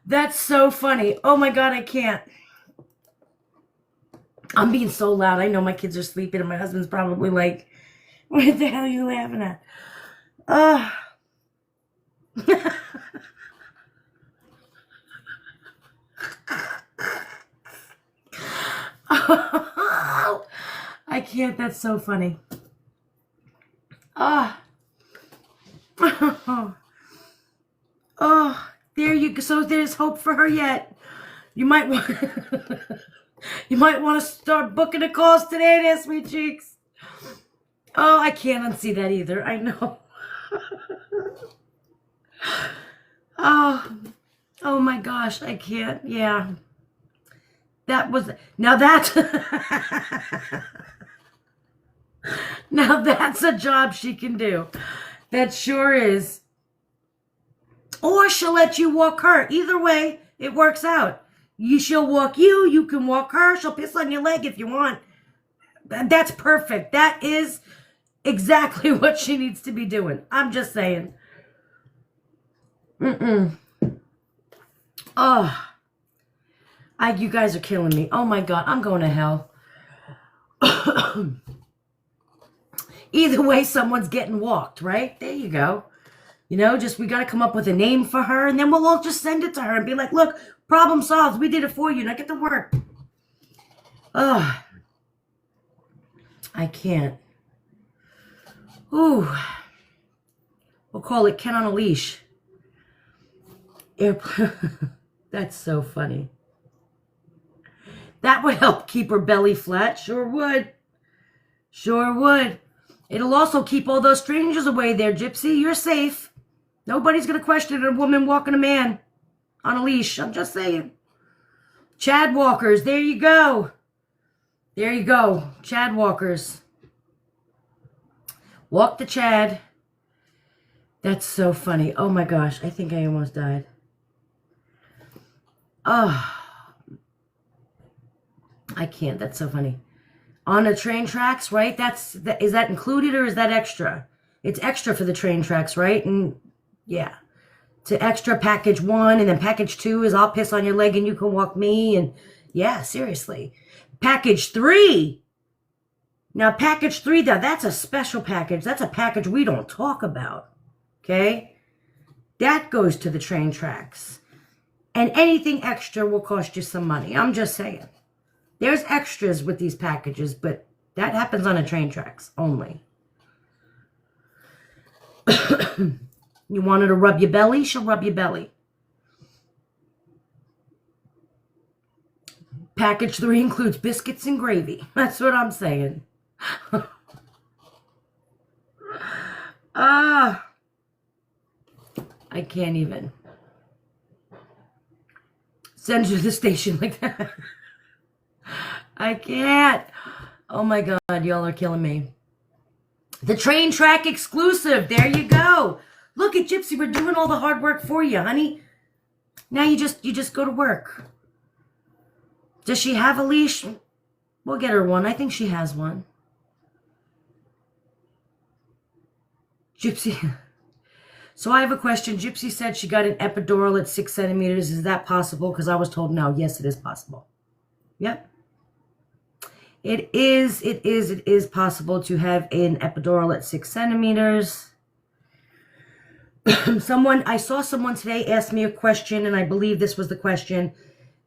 That's so funny. Oh my God, I can't. I'm being so loud. I know my kids are sleeping and my husband's probably like, what the hell are you laughing at? I can't. That's so funny. There you go. So there's hope for her yet. You might want you might want to start booking the calls today there, sweet cheeks. Oh, I can't unsee that either. I know. Oh my gosh, I can't. Yeah. That was now that's now that's a job she can do. That sure is. Or she'll let you walk her. Either way, it works out. She'll walk you, you can walk her. She'll piss on your leg if you want. That's perfect. That is exactly what she needs to be doing. I'm just saying. Oh, you guys are killing me. Oh my God, I'm going to hell. Either way, someone's getting walked, right? There you go. You know, just we got to come up with a name for her, and then we'll all just send it to her and be like, look, problem solved. We did it for you. Now get to work. Oh, I can't. Ooh. We'll call it Ken on a Leash. That's so funny. That would help keep her belly flat. Sure would. Sure would. It'll also keep all those strangers away there, Gypsy. You're safe. Nobody's going to question a woman walking a man on a leash. I'm just saying. Chad walkers. There you go. There you go. Chad walkers. Walk the Chad. That's so funny. Oh my gosh. I think I almost died. Oh. I can't. That's so funny. On the train tracks, right? Is that included or is that extra? It's extra for the train tracks, right? And yeah. To extra package 1, and then package 2 is I'll piss on your leg and you can walk me. And yeah, seriously. Package 3. Now, package 3, that's a special package. That's a package we don't talk about. Okay? That goes to the train tracks. And anything extra will cost you some money. I'm just saying. There's extras with these packages, but that happens on the train tracks only. You want her to rub your belly? She'll rub your belly. Package 3 includes biscuits and gravy. That's what I'm saying. I can't even. Send you to the station like that. I can't. Oh my God, y'all are killing me. The train track exclusive. There you go. Look at Gypsy. We're doing all the hard work for you, honey. Now you just go to work. Does she have a leash? We'll get her one. I think she has one. Gypsy. So I have a question. Gypsy said she got an epidural at 6 centimeters. Is that possible? Because I was told no. Yes, it is possible. Yep. It is possible to have an epidural at 6 centimeters. I saw someone today ask me a question, and I believe this was the question.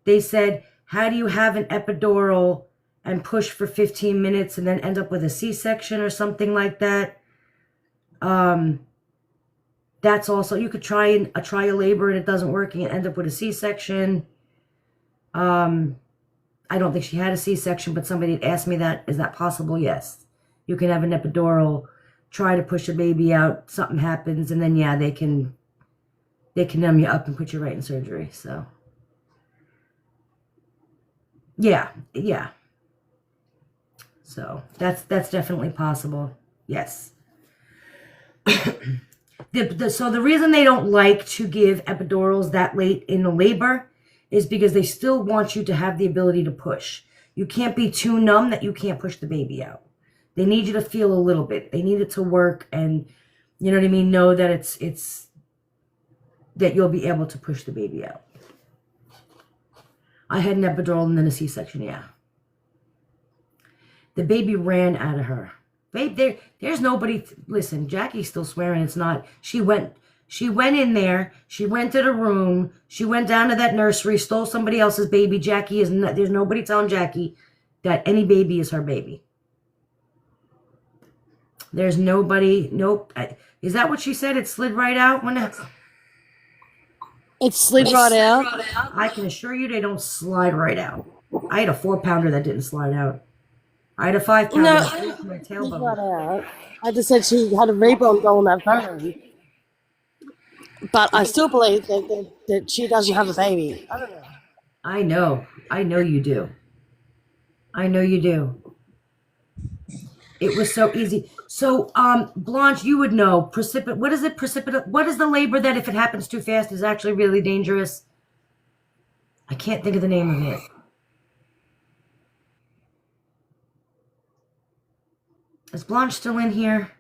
They said, how do you have an epidural and push for 15 minutes and then end up with a C-section or something like that? That's also, you could try a labor and it doesn't work and you end up with a C-section. I don't think she had a C-section, but somebody had asked me that. Is that possible? Yes. You can have an epidural, try to push a baby out, something happens, and then, yeah, they can numb you up and put you right in surgery. So, yeah. So, that's definitely possible. Yes. So the reason they don't like to give epidurals that late in the labor is because they still want you to have the ability to push. You can't be too numb that you can't push the baby out. They need you to feel a little bit. They need it to work, and you know what I mean? Know that it's that you'll be able to push the baby out. I had an epidural and then a C-section, yeah. The baby ran out of her. Babe, there's nobody. Listen, Jackie's still swearing it's not. She went in there. She rented a room. She went down to that nursery, stole somebody else's baby. Jackie is not. There's nobody telling Jackie that any baby is her baby. There's nobody. Nope. Is that what she said? It slid right out when it slid right out. I can assure you they don't slide right out. I had a 4-pounder that didn't slide out. I had a 5-pounder. No, my tailbone. Right out. I just said she had a rebound go on that phone. But I still believe that she doesn't have a baby. I don't know. I know. I know you do. I know you do. It was so easy. So, Blanche, you would know. What is it? What is the labor that if it happens too fast is actually really dangerous? I can't think of the name of it. Is Blanche still in here?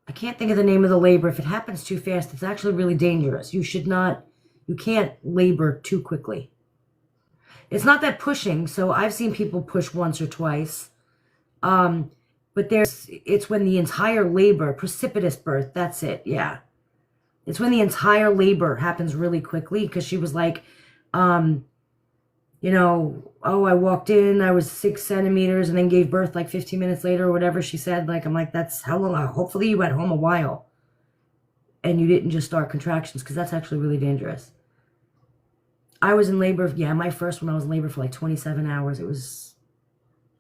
I can't think of the name of the labor. If it happens too fast, it's actually really dangerous. You can't labor too quickly. It's not that pushing. So I've seen people push once or twice. But it's when the entire labor, precipitous birth, that's it. Yeah. It's when the entire labor happens really quickly, because she was like, you know, oh, I walked in, I was 6 centimeters and then gave birth like 15 minutes later or whatever she said. Like, I'm like, that's how long? Hopefully you went home a while and you didn't just start contractions, because that's actually really dangerous. I was in labor. Yeah, my first one, I was in labor for like 27 hours. It was,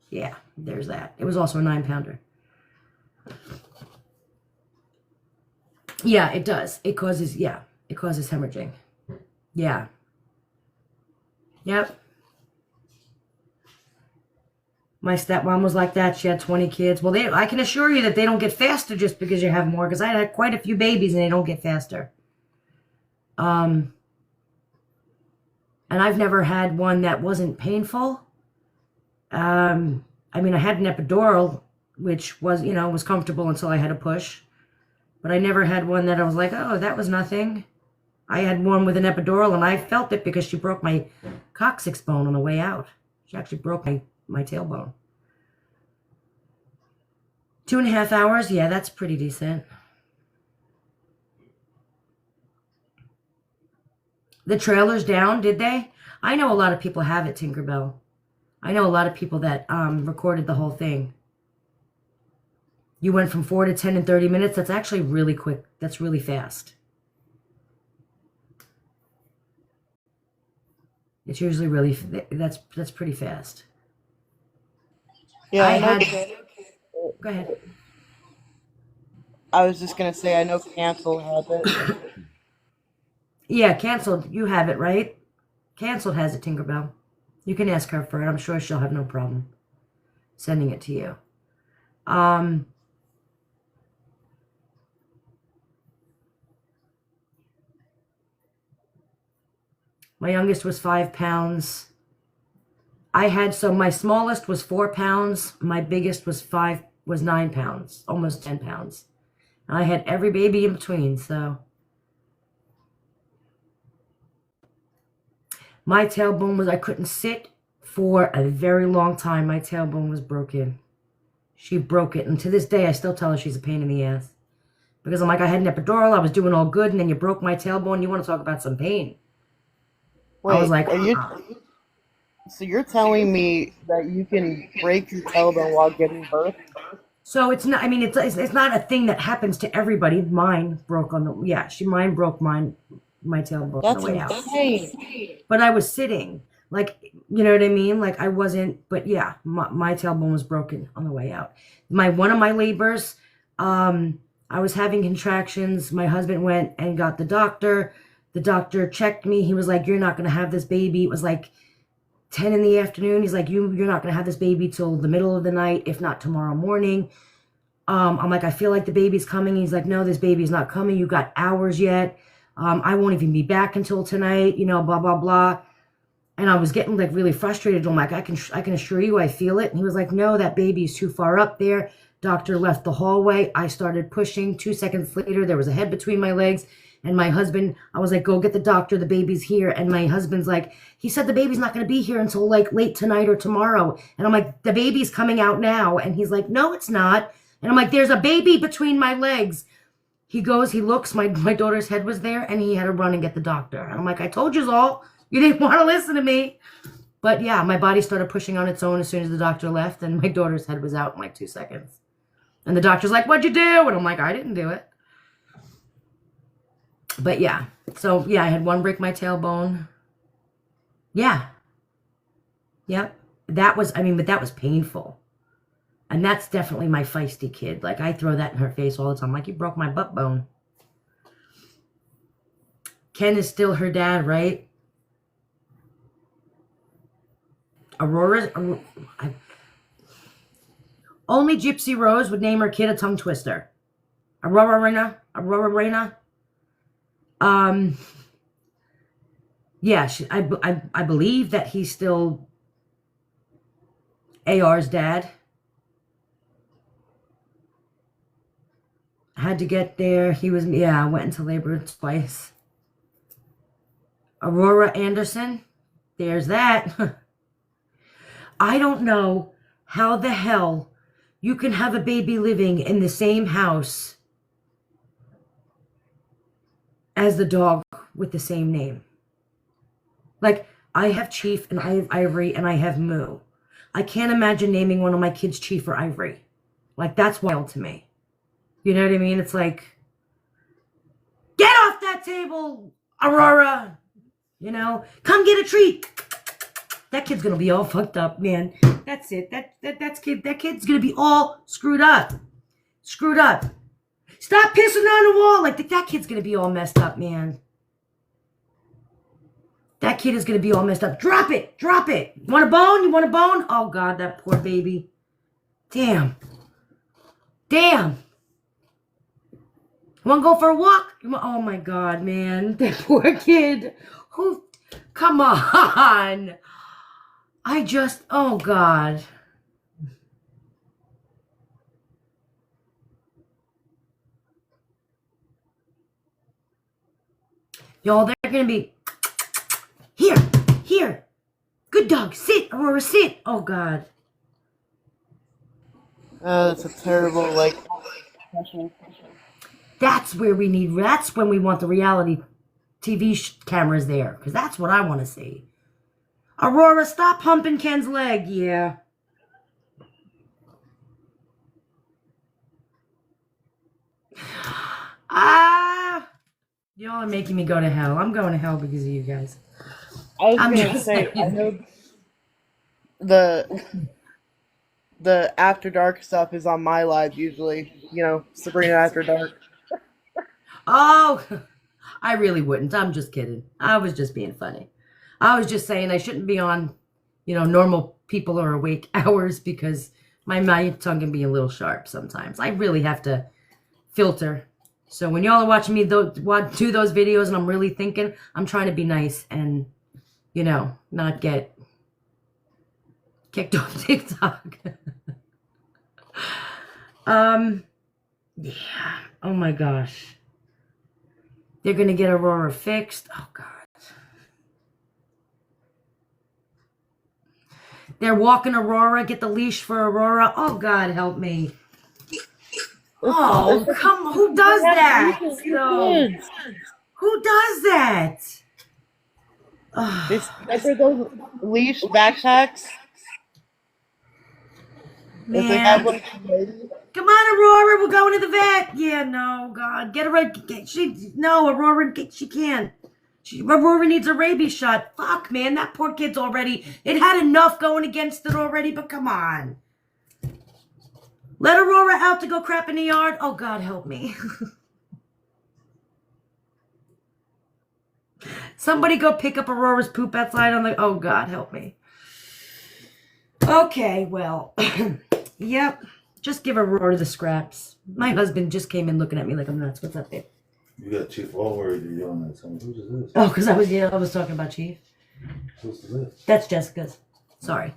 yeah, there's that. It was also a 9-pounder. Yeah, it does. It causes hemorrhaging. Yeah. Yep. My stepmom was like that. She had 20 kids. Well, I can assure you that they don't get faster just because you have more, because I had quite a few babies and they don't get faster. And I've never had one that wasn't painful. I mean, I had an epidural, which was, you know, was comfortable until I had to push. But I never had one that I was like, oh, that was nothing. I had one with an epidural, and I felt it because she broke my coccyx bone on the way out. She actually broke my tailbone. 2.5 hours? Yeah, that's pretty decent. The trailer's down, did they? I know a lot of people have it, Tinkerbell. I know a lot of people that recorded the whole thing. You went from 4 to 10 in 30 minutes. That's actually really quick. That's really fast. It's usually really, that's pretty fast. Yeah, Go ahead. I was just gonna say, I know Cancel has it. Yeah, Canceled. You have it, right? Canceled has it, Tinkerbell. You can ask her for it. I'm sure she'll have no problem sending it to you. My youngest was 5 pounds. My smallest was 4 pounds. My biggest was 9 pounds, almost 10 pounds. And I had every baby in between, so. My tailbone I couldn't sit for a very long time. My tailbone was broken. She broke it. And to this day, I still tell her she's a pain in the ass. Because I'm like, I had an epidural, I was doing all good, and then you broke my tailbone. You want to talk about some pain? Wait, I was like, so you're telling me that you can break your tailbone while giving birth? So it's not, I mean, it's not a thing that happens to everybody. Mine broke mine broke my tailbone on the way out. Insane. But I was sitting, like, you know what I mean? Like, I wasn't, but yeah, my tailbone was broken on the way out. One of my labors, I was having contractions. My husband went and got the doctor. The doctor checked me. He was like, you're not going to have this baby. It was like 10 in the afternoon. He's like, you're not going to have this baby till the middle of the night, if not tomorrow morning. I'm like, I feel like the baby's coming. He's like, no, this baby's not coming. You got hours yet. I won't even be back until tonight, you know, blah, blah, blah. And I was getting like really frustrated. I'm like, I can assure you I feel it. And he was like, no, that baby's too far up there. Doctor left the hallway. I started pushing. 2 seconds later, there was a head between my legs. And my husband, I was like, go get the doctor. The baby's here. And my husband's like, he said the baby's not going to be here until like late tonight or tomorrow. And I'm like, the baby's coming out now. And he's like, no, it's not. And I'm like, there's a baby between my legs. He goes, he looks, my daughter's head was there, and he had to run and get the doctor. And I'm like, I told you all. You didn't want to listen to me. But yeah, my body started pushing on its own as soon as the doctor left, and my daughter's head was out in like 2 seconds. And the doctor's like, what'd you do? And I'm like, I didn't do it. But yeah, so yeah, I had one break my tailbone. Yeah. Yep. But that was painful. And that's definitely my feisty kid. Like, I throw that in her face all the time. Like, you broke my butt bone. Ken is still her dad, right? Aurora. Only Gypsy Rose would name her kid a tongue twister. Aurora Reina. Yeah, I believe that he's still AR's dad. Had to get there. Went into labor twice. Aurora Anderson. There's that. I don't know how the hell you can have a baby living in the same house as the dog with the same name. Like, I have Chief and I have Ivory and I have Moo. I can't imagine naming one of my kids Chief or Ivory. Like, that's wild to me. You know what I mean? It's like, get off that table, Aurora. You know, come get a treat. That kid's gonna be all fucked up, man. That's it. That kid's gonna be all screwed up. Screwed up. Stop pissing on the wall. Like, that kid's gonna be all messed up, man. That kid is gonna be all messed up. Drop it. Drop it. You want a bone? You want a bone? Oh, God, that poor baby. Damn. Damn. Want to go for a walk? Oh, my God, man. That poor kid. Who? Come on. Oh, God. Y'all, they're going to be, here. Good dog, sit, Aurora, sit. Oh, God. That's a terrible, like, That's when we want the reality TV cameras there, because that's what I want to see. Aurora, stop humping Ken's leg. Yeah. Y'all are making me go to hell. I'm going to hell because of you guys. I was gonna say, I know the After Dark stuff is on my live usually. You know, Sabrina After Dark. Oh, I really wouldn't. I'm just kidding. I was just being funny. I was just saying I shouldn't be on, normal people are awake hours because my tongue can be a little sharp sometimes. I really have to filter. So when y'all are watching me do those videos and I'm really thinking, I'm trying to be nice and, not get kicked off TikTok. Yeah. Oh my gosh. They're going to get Aurora fixed. Oh, God. They're walking Aurora. Get the leash for Aurora. Oh, God, help me. Oh, come on. Who does that? No. Who does that? It's for those leash backpacks. Man. If they have one, come on, Aurora. We're going to the vet. Yeah, no, God. Get her Aurora, she can't. Aurora needs a rabies shot. Fuck, man. That poor kid's already. It had enough going against it already, but come on. Let Aurora out to go crap in the yard. Oh, God, help me. Somebody go pick up Aurora's poop outside on the. Oh, God, help me. Okay, well. Yep. Just give Aurora the scraps. My husband just came in looking at me like I'm nuts. What's up, babe? You got Chief all worried you're yelling at someone. Who's this? Oh, because I was talking about Chief. Who's this? That's Jessica's. Sorry.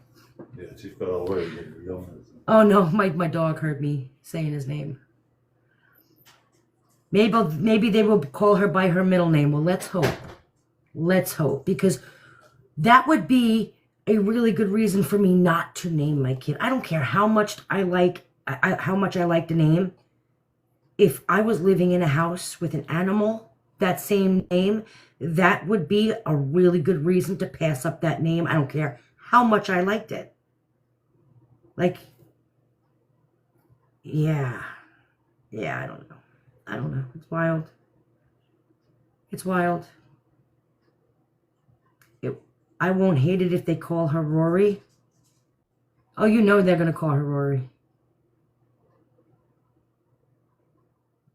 Yeah, Chief got all worried that you're yelling at someone. Oh, no, my dog heard me saying his name. Maybe they will call her by her middle name. Well, let's hope. Let's hope. Because that would be a really good reason for me not to name my kid. I don't care how much I like the name. If I was living in a house with an animal, that same name, that would be a really good reason to pass up that name. I don't care how much I liked it. Like, yeah, I don't know. It's wild. I won't hate it if they call her Rory. Oh, they're going to call her Rory.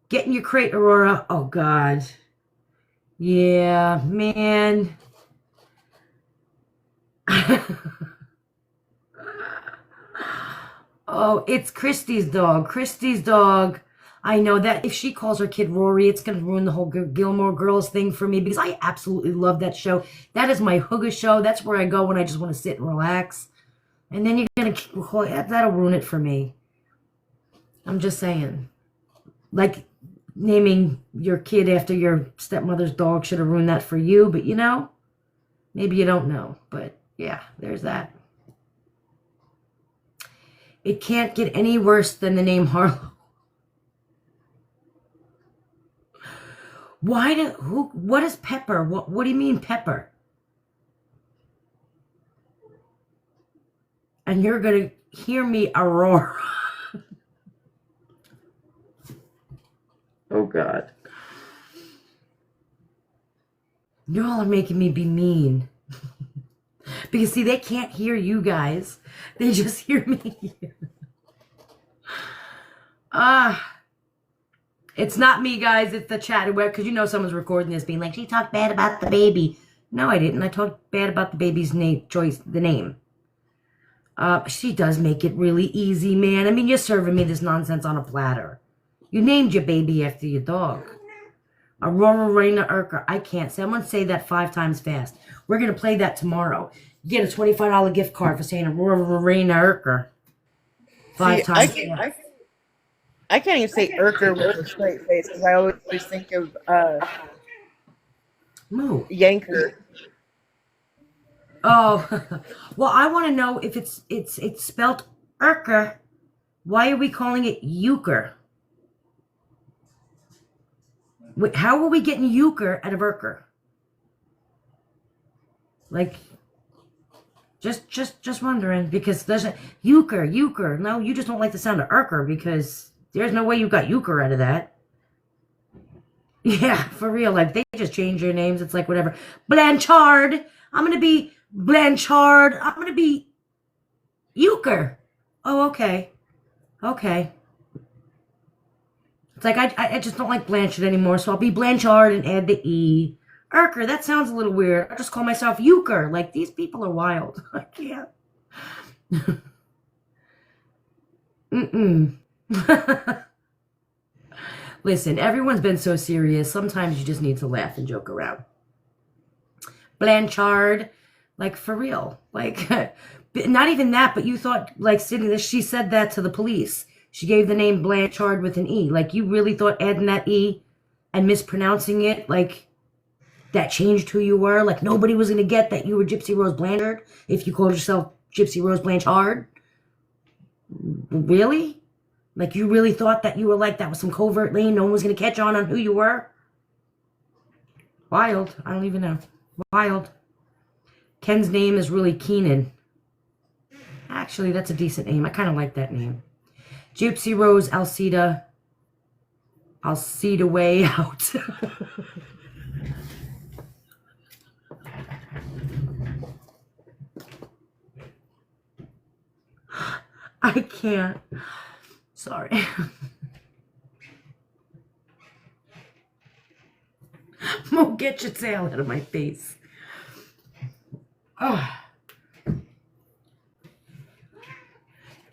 Get in your crate, Aurora. Oh, God. Yeah, man. Oh, it's Christy's dog. I know that if she calls her kid Rory, it's going to ruin the whole Gilmore Girls thing for me because I absolutely love that show. That is my hooga show. That's where I go when I just want to sit and relax. And then you're going to call that'll ruin it for me. I'm just saying. Like naming your kid after your stepmother's dog should have ruined that for you, but Maybe you don't know, but yeah, there's that. It can't get any worse than the name Harlow. What is Pepper? What do you mean Pepper? And you're going to hear me, Aurora. Oh, God. Y'all are making me be mean. Because, see, they can't hear you guys. They just hear me. It's not me, guys. It's the chat. Because you know someone's recording this being like, she talked bad about the baby. No, I didn't. I talked bad about the baby's name, the name. She does make it really easy, man. I mean, you're serving me this nonsense on a platter. You named your baby after your dog. Aurora Reina Urker. I can't. Someone say that 5 times fast. We're going to play that tomorrow. You get a $25 gift card for saying Aurora Reina Urker 5 times fast. I can't even say Urker with a straight face because I always think of Moo. Yanker. Oh, well, I want to know if it's spelled Urker. Why are we calling it Euchre? Wait, how are we getting Euchre out of Urker? Like, just wondering, because there's a Euchre. No, you just don't like the sound of Urker because there's no way you got Euchre out of that. Yeah, for real. Like, they just change your names. It's like whatever. Blanchard. I'm going to be Blanchard. I'm going to be Euchre. Oh, okay. Okay. It's like I just don't like Blanchard anymore, so I'll be Blanchard and add the E. Urker, that sounds a little weird. I just call myself Euchre. Like, these people are wild. I can't. Listen, everyone's been so serious. Sometimes you just need to laugh and joke around. Blanchard, like, for real. Like, not even that, but you thought, like, sitting there, she said that to the police. She gave the name Blanchard with an E. Like, you really thought adding that E and mispronouncing it, like, that changed who you were? Like, nobody was going to get that you were Gypsy Rose Blanchard if you called yourself Gypsy Rose Blanchard? Really? Like, you really thought that you were like, that was some covert lane, no one was going to catch on who you were? Wild. I don't even know. Wild. Ken's name is really Keenan. Actually, that's a decent name. I kind of like that name. Gypsy Rose Alcida. Alcida way out. I can't. Sorry. Mo, get your tail out of my face. Oh.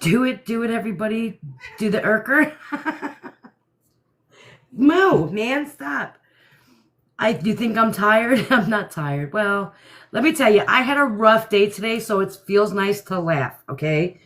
Do it, everybody. Do the Urker. Mo, man, stop. You think I'm tired? I'm not tired. Well, let me tell you, I had a rough day today, so it feels nice to laugh, okay?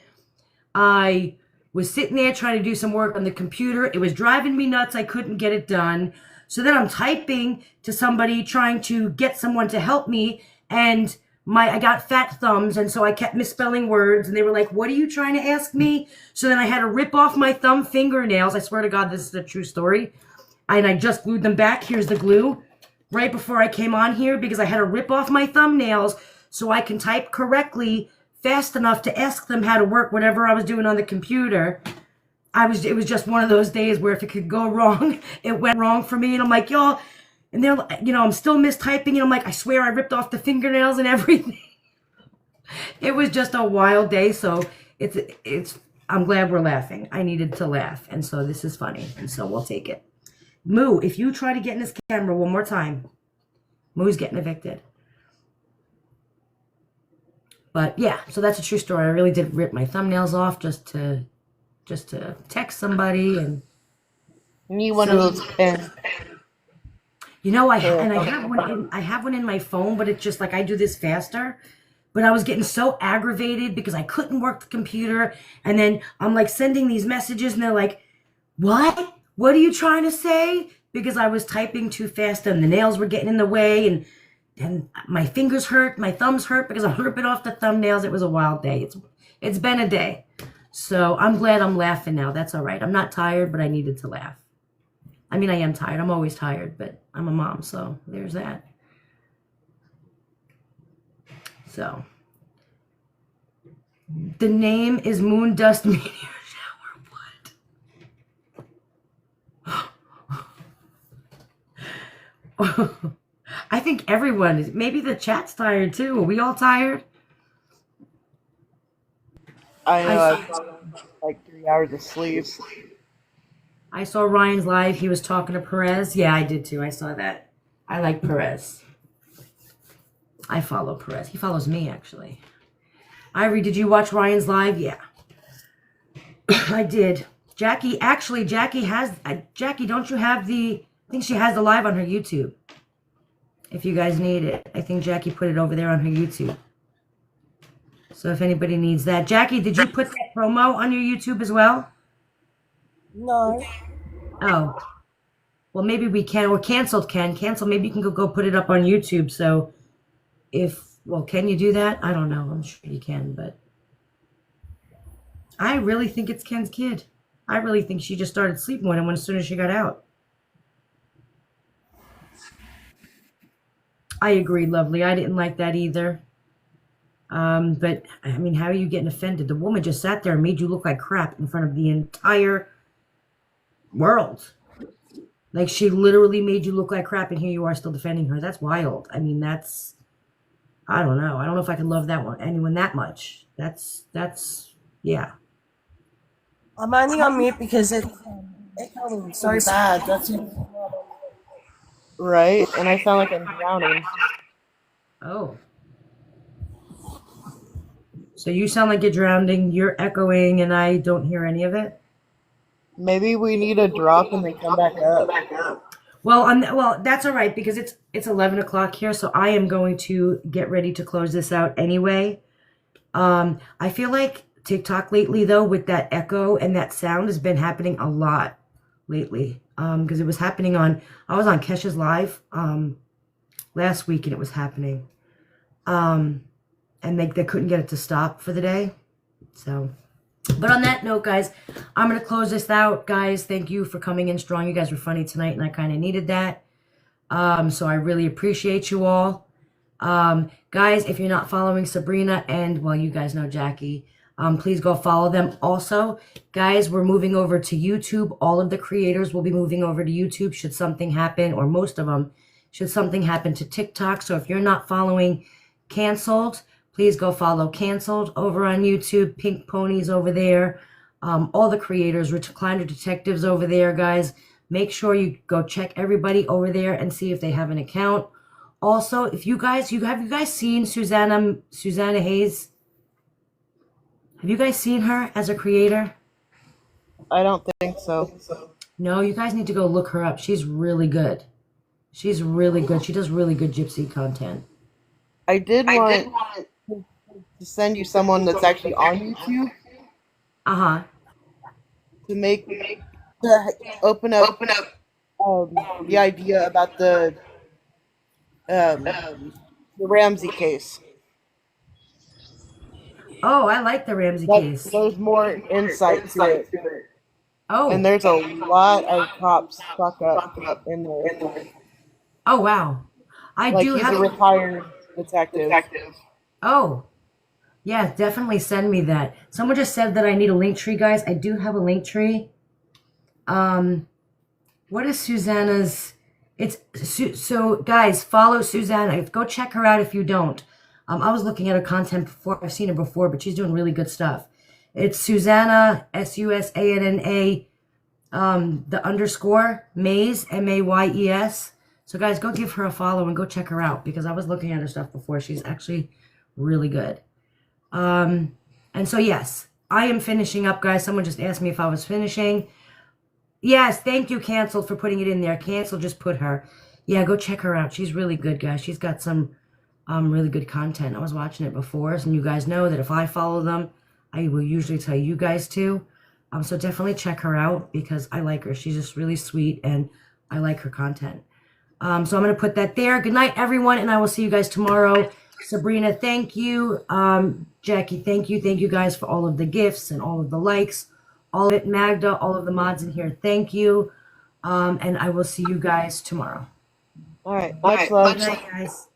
I was sitting there trying to do some work on the computer. It was driving me nuts. I couldn't get it done. So then I'm typing to somebody, trying to get someone to help me, and I got fat thumbs, and so I kept misspelling words, and they were like, what are you trying to ask me? So then I had to rip off my thumb fingernails. I swear to God, this is a true story. And I just glued them back. Here's the glue. Right before I came on here, because I had to rip off my thumbnails so I can type correctly fast enough to ask them how to work whatever I was doing on the computer. It was just one of those days where if it could go wrong, it went wrong for me. And I'm like, y'all, and they're, I'm still mistyping, and I'm like, I swear I ripped off the fingernails and everything. It was just a wild day, so I'm glad we're laughing. I needed to laugh, and so this is funny, and so we'll take it. Moo, if you try to get in this camera one more time, Moo's getting evicted. But yeah, so that's a true story. I really did rip my thumbnails off just to text somebody and Need one of those pens. I have one in my phone, but it's just like I do this faster. But I was getting so aggravated because I couldn't work the computer, and then I'm like sending these messages, and they're like, "What? What are you trying to say?" Because I was typing too fast, and the nails were getting in the way, and and my fingers hurt, my thumbs hurt because I'm ripping off the thumbnails. It was a wild day. It's been a day. So I'm glad I'm laughing now. That's all right. I'm not tired, but I needed to laugh. I mean, I am tired. I'm always tired, but I'm a mom, so there's that. So the name is Moon Dust Meteor Shower. What? I think everyone is. Maybe the chat's tired too. Are we all tired? I know I've got like 3 hours of sleep. I saw Ryan's live. He was talking to Perez. Yeah, I did too. I saw that. I like Perez. I follow Perez. He follows me, actually. Ivory, did you watch Ryan's live? Yeah. I did. Jackie has... Jackie, don't you have the... I think she has the live on her YouTube. If you guys need it. I think Jackie put it over there on her YouTube. So if anybody needs that. Jackie, did you put that promo on your YouTube as well? No. Oh. Well, maybe we can. Or Canceled can. Cancel, maybe you can go put it up on YouTube. So well, can you do that? I don't know. I'm sure you can, but I really think it's Ken's kid. I really think she just started sleeping with him as soon as she got out. I agree, lovely. I didn't like that either. But I mean, how are you getting offended? The woman just sat there and made you look like crap in front of the entire world. Like, she literally made you look like crap, and here you are still defending her. That's wild. I mean, I don't know. I don't know if I can love anyone that much. That's yeah. I'm only on mute because it's echoing so bad. That's it. Right? And I sound like I'm drowning. Oh. So you sound like you're drowning, you're echoing, and I don't hear any of it? Maybe we need a drop and they come back up. Well, that's all right because it's 11 o'clock here, so I am going to get ready to close this out anyway. I feel like TikTok lately, though, with that echo and that sound has been happening a lot lately. Because it was happening I was on Kesha's live last week and it was happening. And they couldn't get it to stop for the day. So, but on that note, guys, I'm going to close this out. Guys, thank you for coming in strong. You guys were funny tonight and I kind of needed that. So I really appreciate you all. Guys, if you're not following Sabrina and, well, you guys know Jackie, please go follow them. Also, guys, we're moving over to YouTube. All of the creators will be moving over to YouTube should something happen, or most of them, should something happen to TikTok. So if you're not following Canceled, please go follow Canceled over on YouTube. Pink Ponies over there. All the creators, Recliner Detectives over there, guys. Make sure you go check everybody over there and see if they have an account. Also, if you guys seen Susanna Hayes? Have you guys seen her as a creator? I don't think so. No, you guys need to go look her up. She's really good. She's really good. She does really good gypsy content. I did want to send you someone that's actually on YouTube. Uh-huh. To open up the idea about the Ramsey case. Oh, I like the Ramsey case. There's more insight to it. Oh. And there's a lot of cops stuck up in there. Oh, wow. He's a retired detective. Oh. Yeah, definitely send me that. Someone just said that I need a link tree, guys. I do have a link tree. What is Susanna's? So guys, follow Susanna. Go check her out if you don't. I was looking at her content before. I've seen her before, but she's doing really good stuff. It's Susanna, SUSANNA, the underscore Mays, MAYES. So guys, go give her a follow and go check her out because I was looking at her stuff before. She's actually really good. And so yes, I am finishing up, guys. Someone just asked me if I was finishing. Yes, thank you, Canceled, for putting it in there. Cancel just put her. Yeah, go check her out. She's really good, guys. She's got some really good content. I was watching it before, and you guys know that if I follow them, I will usually tell you guys to. So definitely check her out because I like her. She's just really sweet, and I like her content. So I'm going to put that there. Good night, everyone, and I will see you guys tomorrow. Sabrina, thank you. Jackie, thank you. Thank you guys for all of the gifts and all of the likes. All of it. Magda, all of the mods in here, thank you. And I will see you guys tomorrow. All right. Much love. Good night, guys.